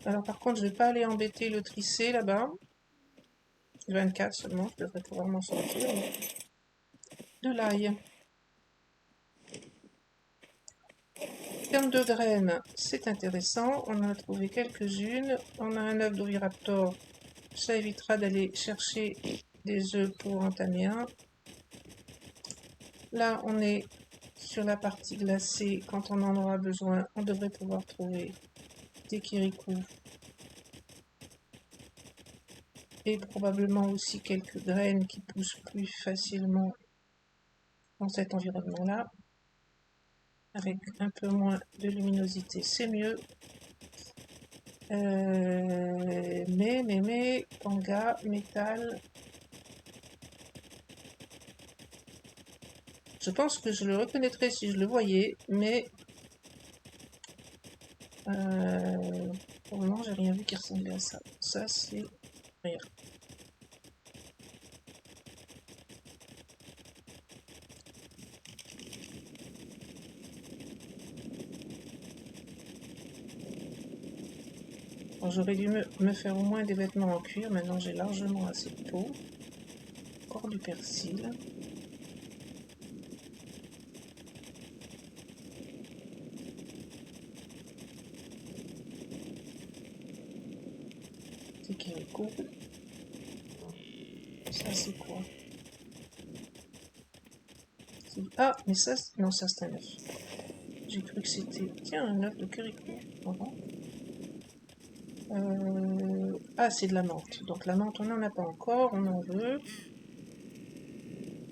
Alors par contre, je vais pas aller embêter le tricé là-bas. 24 seulement, je devrais pouvoir m'en sortir. De l'ail. En termes de graines, c'est intéressant. On en a trouvé quelques-unes. On a un œuf d'Oviraptor. Ça évitera d'aller chercher des œufs pour entamer un. Là, on est sur la partie glacée. Quand on en aura besoin, on devrait pouvoir trouver des kirikou. Et probablement aussi quelques graines qui poussent plus facilement dans cet environnement-là. Avec un peu moins de luminosité, c'est mieux. Mais, panga, métal. Je pense que je le reconnaîtrais si je le voyais, mais pour le moment, j'ai rien vu qui ressemblait à ça. Ça, c'est rien. J'aurais dû me faire au moins des vêtements en cuir. Maintenant, j'ai largement assez de peau. Encore du persil. C'est Kiriko. Ça, c'est quoi? Ah, mais ça, non, ça, c'est un œuf. J'ai cru que c'était... Tiens, un œuf de Kiriko. Ah, c'est de la menthe. Donc la menthe, on n'en a pas encore, on en veut.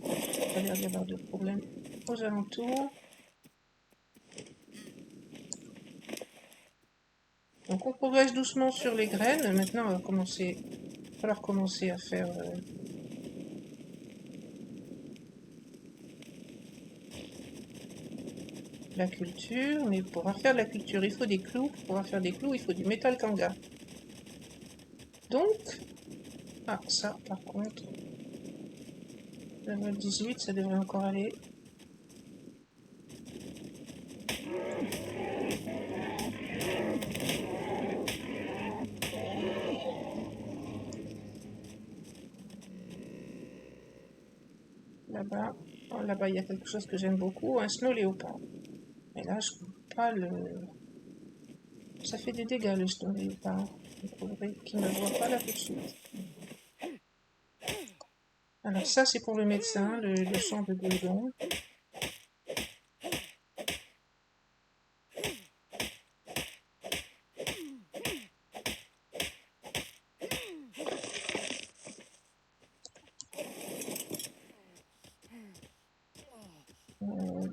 Il n'y a pas l'air d'y avoir de problème aux alentours. Donc on progresse doucement sur les graines. Maintenant, il va falloir commencer à faire la culture. Mais pour pouvoir faire de la culture, il faut des clous. Pour pouvoir faire des clous, il faut du métal kanga. Donc, ah, ça, par contre, level 18, ça devrait encore aller. Là-bas, oh, là-bas, il y a quelque chose que j'aime beaucoup, un snow léopard. Mais là, je ne peux pas le... Ça fait des dégâts, le snow léopard. Il faudrait qu'il ne me voit pas là tout de suite. Alors ça, c'est pour le médecin, le sang de Guédon.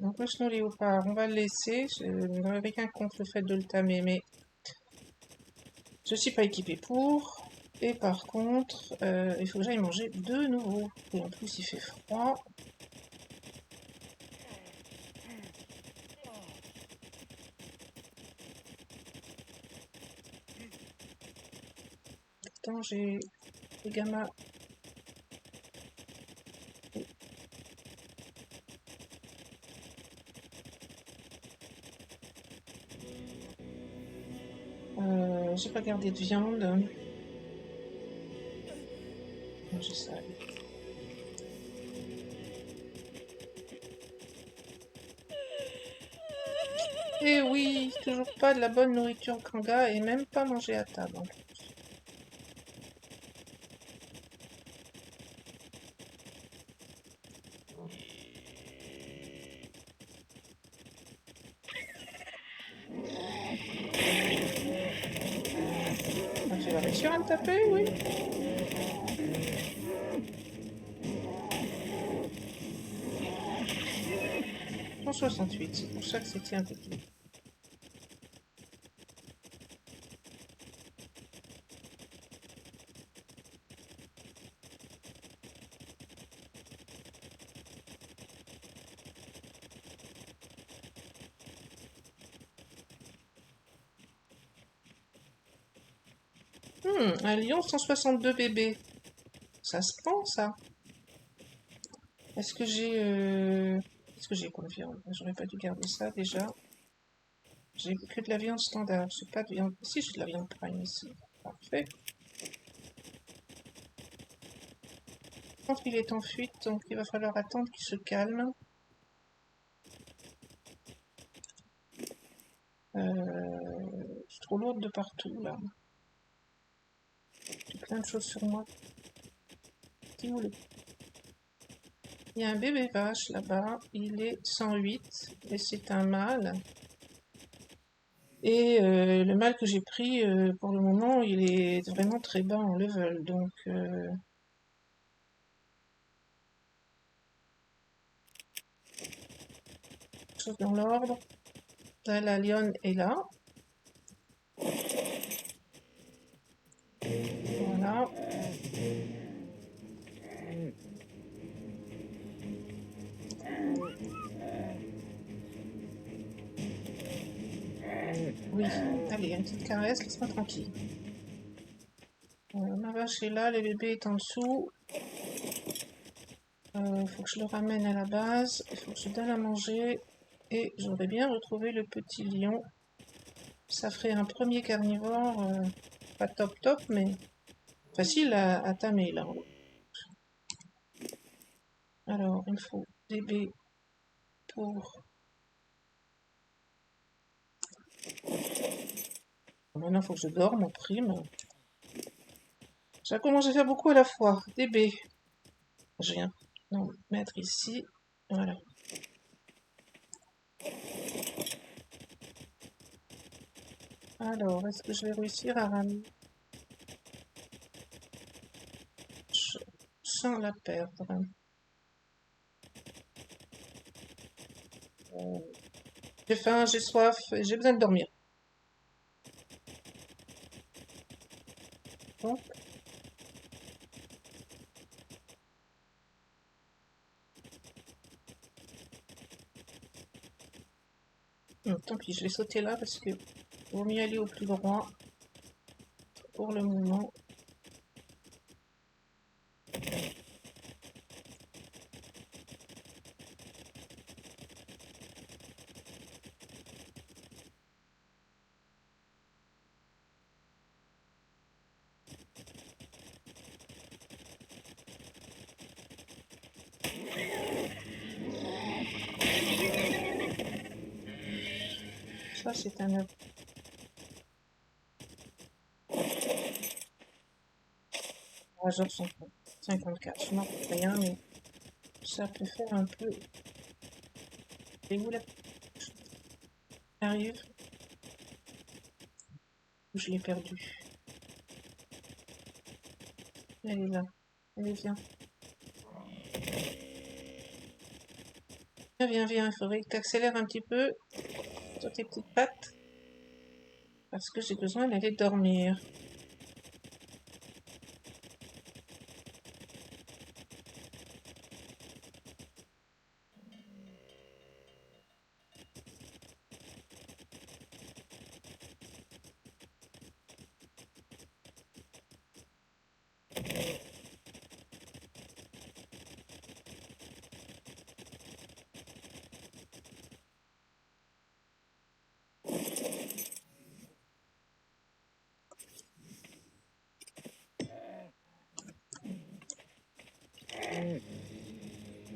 Donc le snow léopard, on va le laisser. Je n'aurais rien contre le fait de le tamer, mais je suis pas équipée pour. Et par contre, il faut que j'aille manger de nouveau. Et en plus, il fait froid. Pourtant, j'ai les gamins. J'ai pas gardé de viande. Manger ça. Et oui, toujours pas de la bonne nourriture kanga et même pas manger à table. Tu vas réussir à me taper, oui. 168, c'est pour ça que c'était un petit. Un lion, 162 bébés. Ça se prend, ça. Est-ce que j'ai... Est-ce que j'ai comme viande? J'aurais pas dû garder ça, déjà. J'ai que de la viande standard. J'ai pas de viande... Si, j'ai de la viande prime ici. Parfait. Je pense qu'il est en fuite, donc il va falloir attendre qu'il se calme. Je suis trop lourde de partout, là. J'ai plein de choses sur moi. Qui voulait? Il y a un bébé vache là-bas. Il est 108 et c'est un mâle. Et le mâle que j'ai pris, pour le moment, il est vraiment très bas en level. Donc, chose dans l'ordre. Là, la lionne est là. Voilà. Oui, allez, une petite caresse, laisse-moi tranquille. Ma vache est là, le bébé est en dessous. Il faut que je le ramène à la base. Il faut que je donne à manger. Et j'aurais bien retrouvé le petit lion. Ça ferait un premier carnivore. Pas top top, mais facile à tamer là. Alors, il faut des baies pour... Maintenant, il faut que je dorme en prime. Ça commence à faire beaucoup à la fois. Des baies. Je viens non, mettre ici. Voilà. Alors, est-ce que je vais réussir à ramener sans la perdre? J'ai faim, j'ai soif, j'ai besoin de dormir. Bon. Tant pis, je vais sauter là parce que vaut mieux aller au plus droit pour le moment. Ça, c'est un œuf. 3h54. Je n'en fais rien, mais ça peut faire un peu. Et où la arrive? Je l'ai perdue. Elle est là. Allez, viens. Viens, viens, viens. Il faudrait que tu accélères un petit peu sur tes petites pattes. Parce que j'ai besoin d'aller dormir.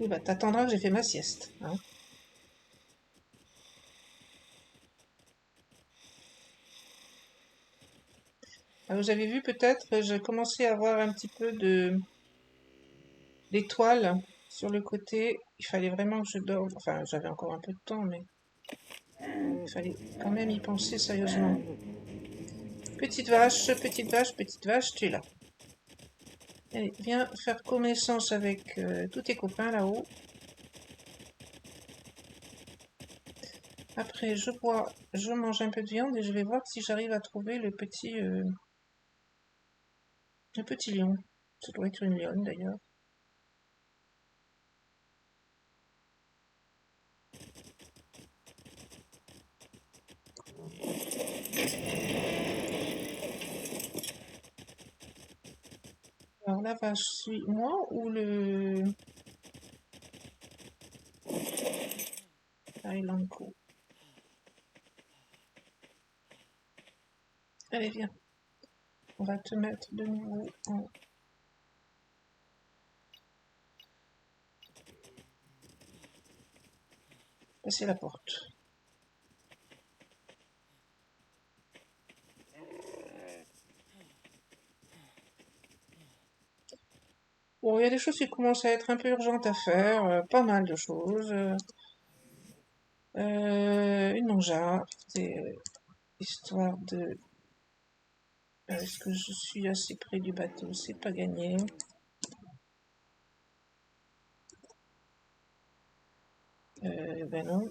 Oui, bah, t'attendras que j'ai fait ma sieste. Hein. Vous avez vu peut-être, j'ai commencé à avoir un petit peu d'étoiles sur le côté. Il fallait vraiment que je dorme. Enfin, j'avais encore un peu de temps, mais il fallait quand même y penser sérieusement. Petite vache, petite vache, petite vache, tu es là. Allez, viens faire connaissance avec tous tes copains là-haut. Après, je bois, je mange un peu de viande et je vais voir si j'arrive à trouver le petit lion. Ça doit être une lionne d'ailleurs. Alors la vache, suis moi ou le Elanco? Allez, viens. On va te mettre de nouveau en... Passer la porte. Bon, il y a des choses qui commencent à être un peu urgentes à faire, pas mal de choses. Une mangeable, histoire de... Est-ce que je suis assez près du bateau? C'est pas gagné. Ben non.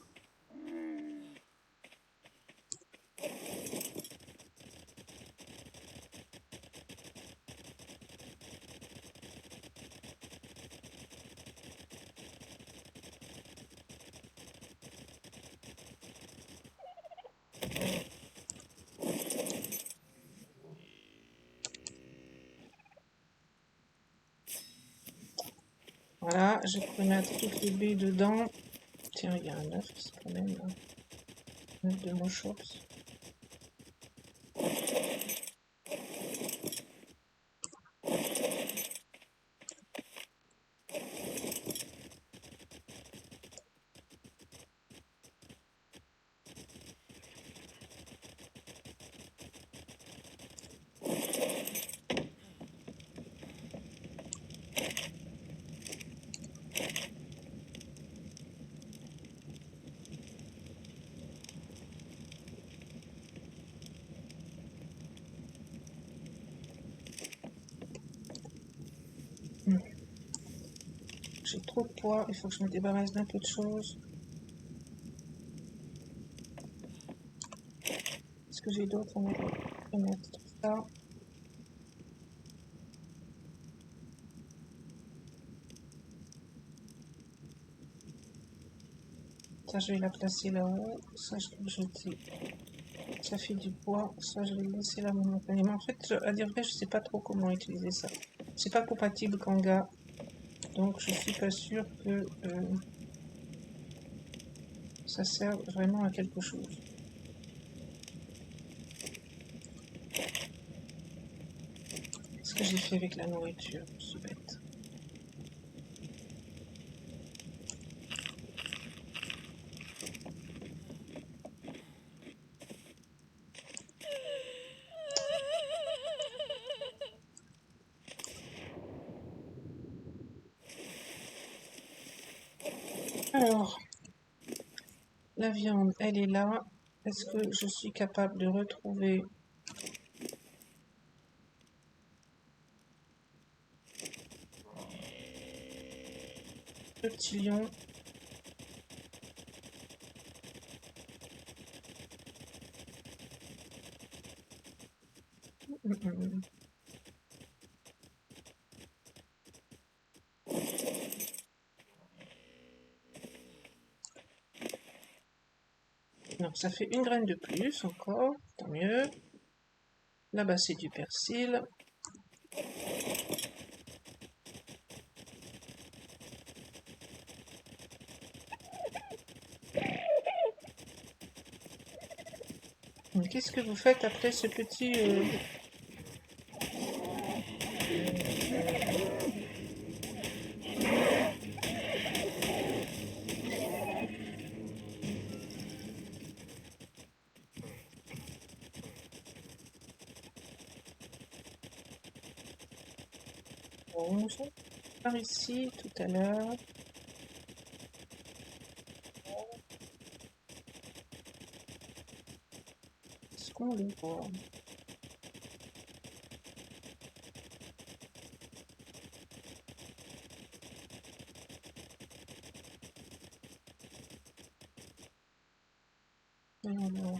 Voilà, je peux mettre toutes les baies dedans. Tiens, il y a un œuf, c'est quand même un œuf de Mochops. Hmm. J'ai trop de poids, il faut que je me débarrasse d'un peu de choses. Est-ce que j'ai d'autres à mettre? Je vais mettre ça. Ça, je vais la placer là-haut. Ça, je vais le jeter. Ça fait du poids. Ça, je vais le laisser là momentanément. En fait, à dire vrai, je sais pas trop comment utiliser ça. C'est pas compatible Kanga. Donc, je suis pas sûre que ça sert vraiment à quelque chose. Qu'est-ce que j'ai fait avec la nourriture? Je suis bête. Alors, la viande, elle est là. Est-ce que je suis capable de retrouver le petit lion? Non, ça fait une graine de plus encore, tant mieux. Là-bas, c'est du persil. Qu'est-ce que vous faites après ce petit... orange par ici tout à l'heure? Est-ce qu'on le voit? Voyons voir.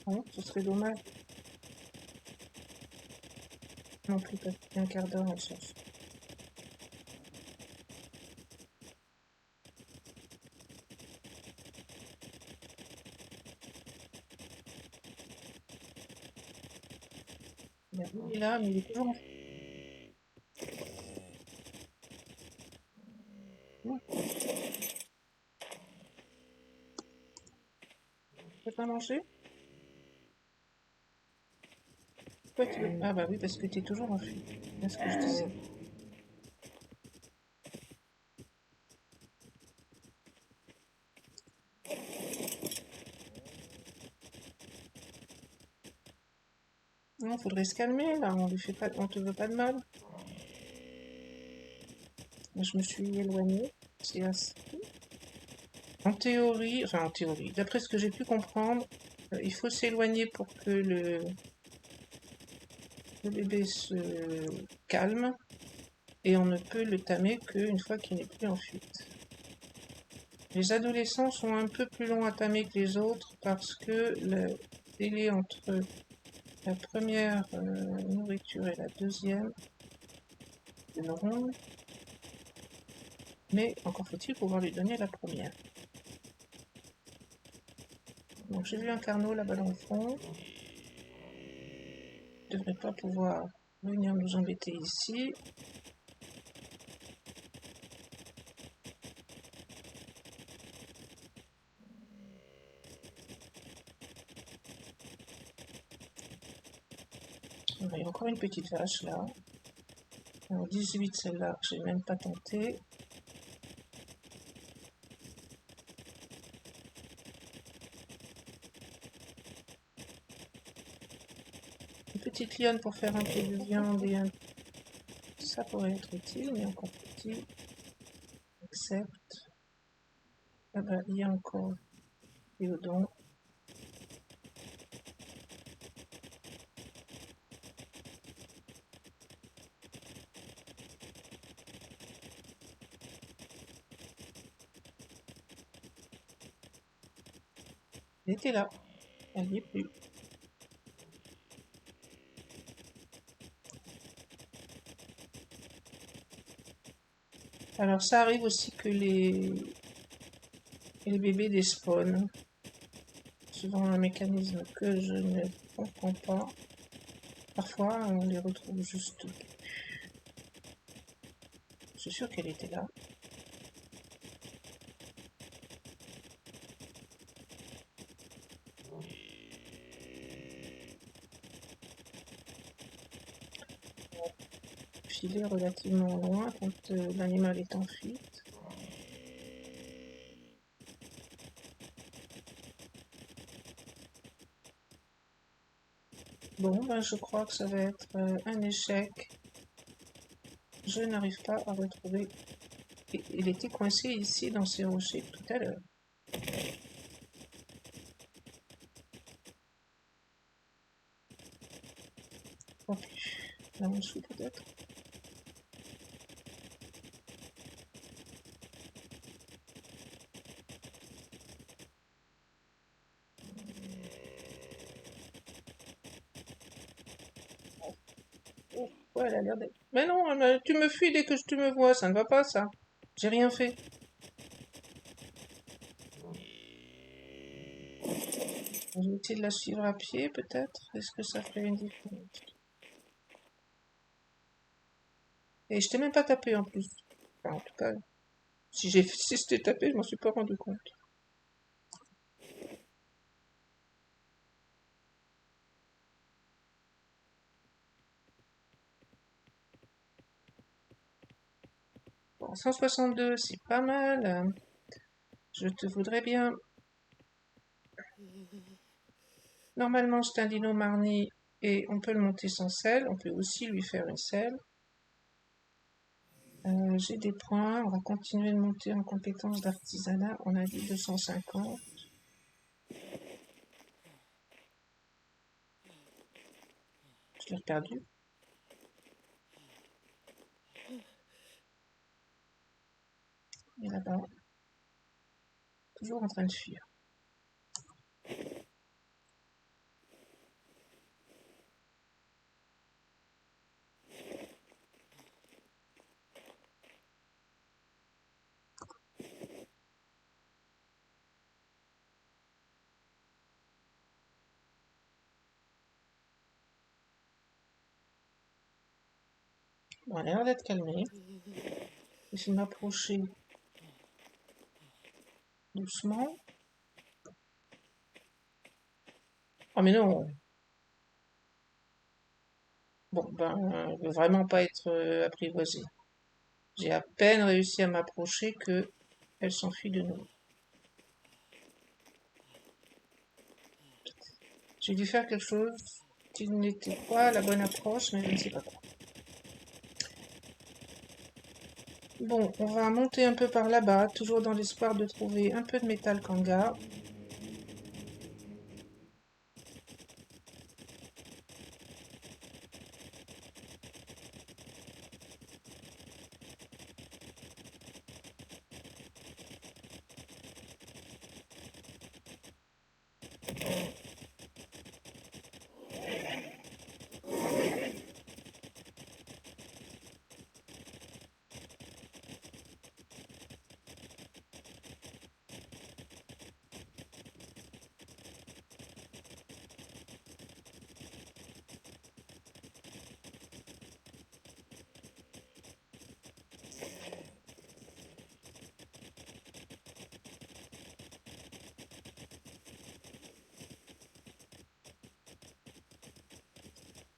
Bon, ce serait dommage. Non plus, pas un quart d'heure, elle cherche. Il est là, mais il est toujours en fuite. Non, tu peux pas manger? Pourquoi tu veux... Ah bah oui, parce que tu es toujours en fuite. C'est ce que je disais. Non, faudrait se calmer, là. On lui fait pas... On te veut pas de mal. Moi, je me suis éloignée. C'est assez... En théorie, enfin en théorie, d'après ce que j'ai pu comprendre, il faut s'éloigner pour que le bébé se calme et on ne peut le tamer qu'une fois qu'il n'est plus en fuite. Les adolescents sont un peu plus longs à tamer que les autres parce que le délai entre la première nourriture et la deuxième est long, mais encore faut-il pouvoir lui donner la première. Donc j'ai vu un carnot là-bas dans le fond. Il ne devrait pas pouvoir venir nous embêter ici. Il y a encore une petite vache là. Alors 18 celle-là, j'ai même pas tenté. Une petite lionne pour faire un peu de viande et un... Ça pourrait être utile, mais encore petit. Accepte. Ah bah, il y a encore Théodon. Elle était là. Elle n'y est plus. Alors ça arrive aussi que les bébés despawnent. Souvent un mécanisme que je ne comprends pas. Parfois on les retrouve juste. Je suis sûre qu'elle était là. Filer relativement loin quand l'animal est en fuite. Bon, ben je crois que ça va être un échec. Je n'arrive pas à retrouver. Il était coincé ici dans ces rochers tout à l'heure. Pas plus. Là en dessous peut-être. Oh, ouais, elle a l'air d'être. Mais non, tu me fuis dès que tu me vois, ça ne va pas ça. J'ai rien fait. Je vais essayer de la suivre à pied peut-être. Est-ce que ça ferait une différence? Et je t'ai même pas tapé en plus. Enfin, en tout cas, si je t'ai tapé, je m'en suis pas rendu compte. Bon, 162, c'est pas mal. Je te voudrais bien. Normalement, c'est un dino marni et on peut le monter sans selle. On peut aussi lui faire une selle. J'ai des points. On va continuer de monter en compétences d'artisanat. On a dit 250. Je l'ai perdu. Et là-bas, toujours en train de fuir. Bon, elle a l'air d'être calmée. J'essaie de m'approcher doucement. Oh mais non! Bon, ben, elle veut vraiment pas être apprivoisée. J'ai à peine réussi à m'approcher que elle s'enfuit de nouveau. J'ai dû faire quelque chose qui n'était pas la bonne approche, mais je ne sais pas quoi. Bon, on va monter un peu par là-bas, toujours dans l'espoir de trouver un peu de métal kanga.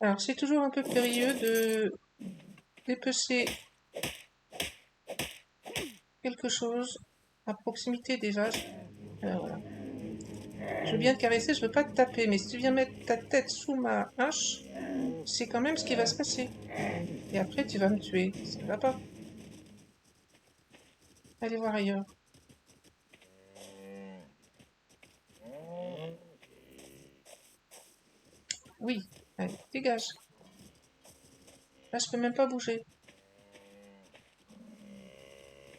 Alors, c'est toujours un peu périlleux de dépecer quelque chose à proximité des vaches. Alors voilà. Je veux bien te caresser, je veux pas te taper, mais si tu viens mettre ta tête sous ma hache, c'est quand même ce qui va se passer. Et après, tu vas me tuer. Ça va pas. Allez voir ailleurs. Oui, allez, dégage. Là, je peux même pas bouger.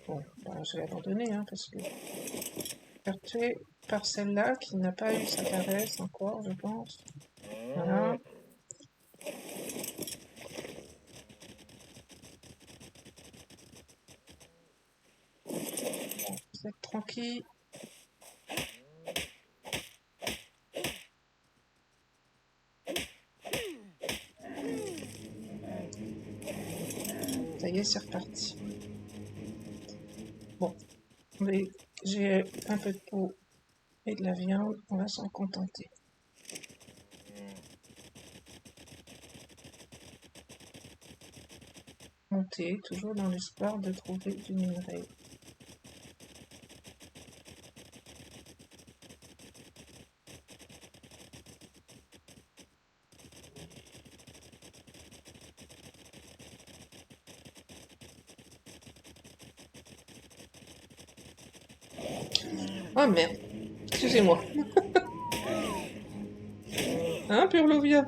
Bon, bah, je vais abandonner, hein, parce que faire tuer par celle-là qui n'a pas eu sa caresse encore, je pense. Voilà, vous êtes tranquille. Ça y est, c'est reparti. Bon, mais j'ai un peu de peau et de la viande, on va s'en contenter. Monter, toujours dans l'espoir de trouver du minerai. Oh merde, excusez-moi. Hein, Purlovia?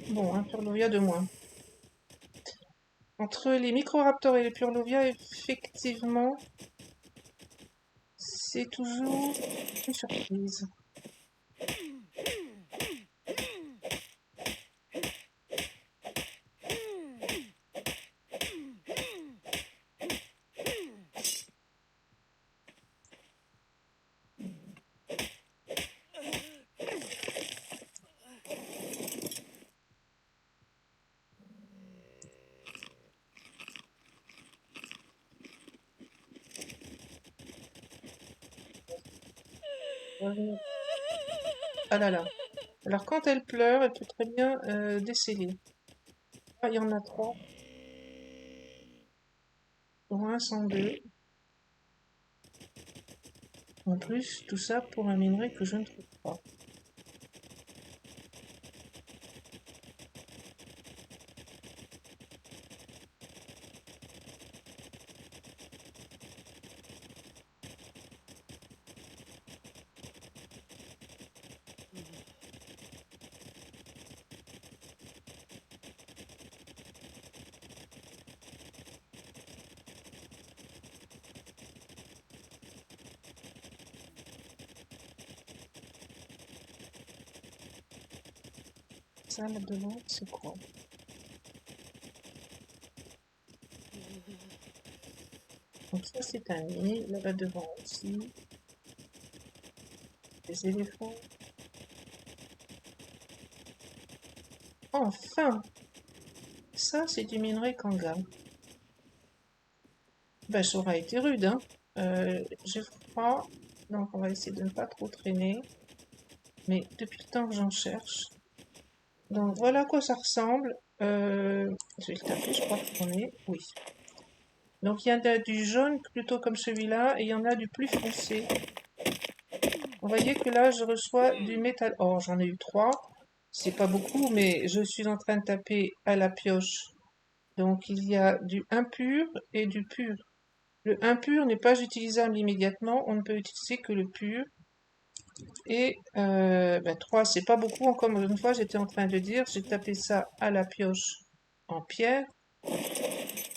Bon, un Purlovia de moins. Entre les Microraptors et les Purlovia, effectivement, c'est toujours une surprise. Ah là là. Alors quand elle pleure, elle peut très bien déceler. Ah, il y en a trois, pour un 102. En plus, tout ça pour un minerai que je ne trouve pas. Ça là devant, c'est quoi? Donc ça c'est un nid, là-bas devant aussi. Des éléphants. Enfin! Ça c'est du minerai kanga. Ben ça aura été rude, hein. J'ai froid, donc on va essayer de ne pas trop traîner. Mais depuis le temps que j'en cherche. Donc voilà à quoi ça ressemble. Je vais le taper, je crois qu'on est. Oui. Donc il y en a du jaune plutôt comme celui-là, et il y en a du plus foncé. Vous voyez que là, je reçois du métal or. J'en ai eu 3. C'est pas beaucoup, mais je suis en train de taper à la pioche. Donc il y a du impur et du pur. Le impur n'est pas utilisable immédiatement, on ne peut utiliser que le pur. Et 3, c'est pas beaucoup, encore une fois, j'étais en train de dire, j'ai tapé ça à la pioche en pierre.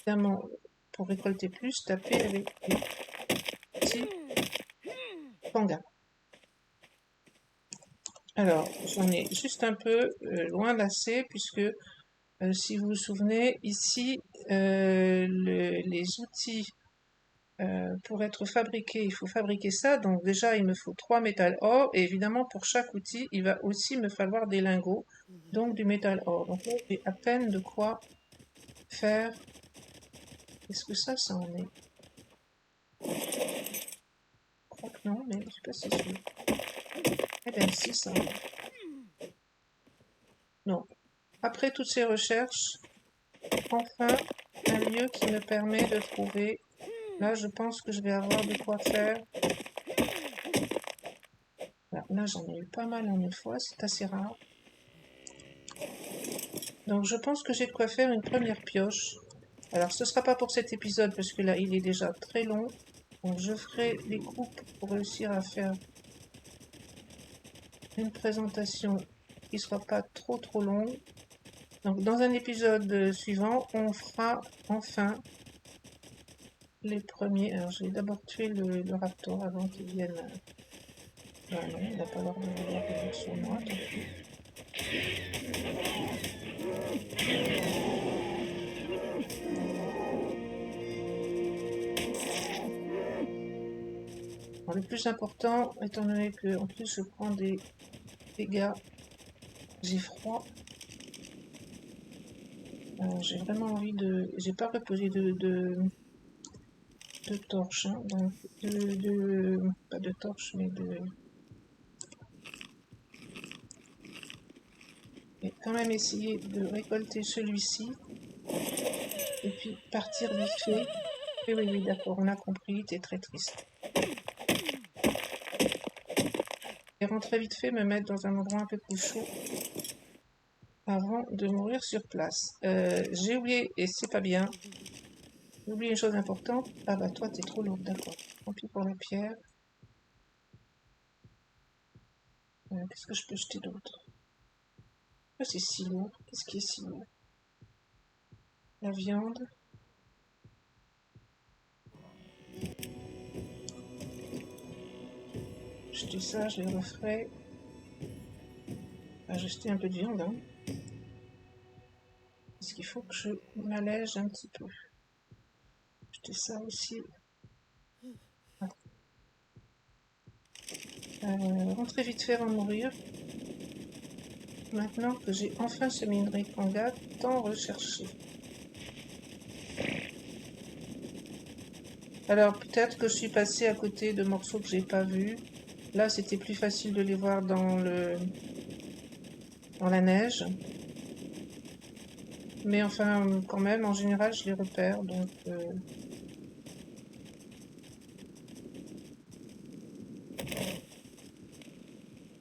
Évidemment, pour récolter plus, taper avec des petits pangas. Alors, j'en ai juste un peu loin d'assez, puisque si vous vous souvenez, ici, les outils pour être fabriqués, il faut fabriquer ça. Donc déjà, il me faut 3 métal or. Et évidemment, pour chaque outil, il va aussi me falloir des lingots, donc du métal or. Donc là, j'ai à peine de quoi faire. Est-ce que ça en est? Je crois que non, mais je suis pas si sûre. Eh bien si, ça en est. Non. Après toutes ces recherches, enfin, un lieu qui me permet de trouver. Là, je pense que je vais avoir de quoi faire. Là, j'en ai eu pas mal en une fois, c'est assez rare. Donc, je pense que j'ai de quoi faire une première pioche. Alors, ce sera pas pour cet épisode, parce que là, il est déjà très long. Donc, je ferai des coupes pour réussir à faire une présentation qui sera pas trop longue. Donc, dans un épisode suivant, on fera enfin les premiers. Alors, je vais d'abord tuer le raptor avant qu'il vienne. Non, il n'a pas l'air de vouloir venir sur moi. Tant pis. Alors, le plus important, étant donné que en plus je prends des dégâts, j'ai froid. J'ai vraiment envie de. J'ai pas reposé de torches, hein, donc pas de torches, mais de. Et quand même essayer de récolter celui-ci et puis partir vite fait. Oui, d'accord, on a compris, t'es très triste. Et rentrer vite fait, me mettre dans un endroit un peu plus chaud avant de mourir sur place. J'ai oublié, et c'est pas bien, j'ai oublié une chose importante. Ah bah toi t'es trop lourd, d'accord. Tant pis pour la pierre. Qu'est-ce que je peux jeter d'autre? Ah, c'est si lourd. Qu'est-ce qui est si lourd? La viande. Jeter ça, je les referai. J'ai jeté un peu de viande, hein. Parce qu'il faut que je m'allège un petit peu. Jeter ça aussi. Rentrer vite fait avant de mourir. Maintenant que j'ai enfin ce minerai kanga tant recherché. Alors peut-être que je suis passée à côté de morceaux que j'ai pas vus. Là c'était plus facile de les voir dans la neige. Mais enfin quand même en général je les repère donc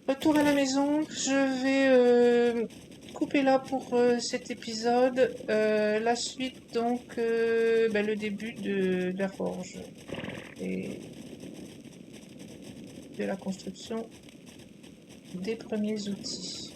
retour à la maison, je vais couper là pour cet épisode. La suite, donc, le début de la forge et de la construction des premiers outils.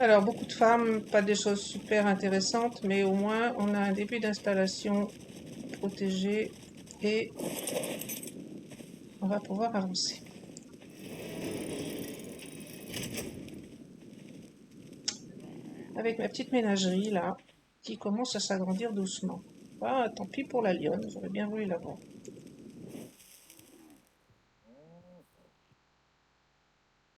Alors, beaucoup de femmes, pas des choses super intéressantes, mais au moins on a un début d'installation protégée et on va pouvoir avancer. Avec ma petite ménagerie là, qui commence à s'agrandir doucement. Ah, tant pis pour la lionne, j'aurais bien voulu la voir.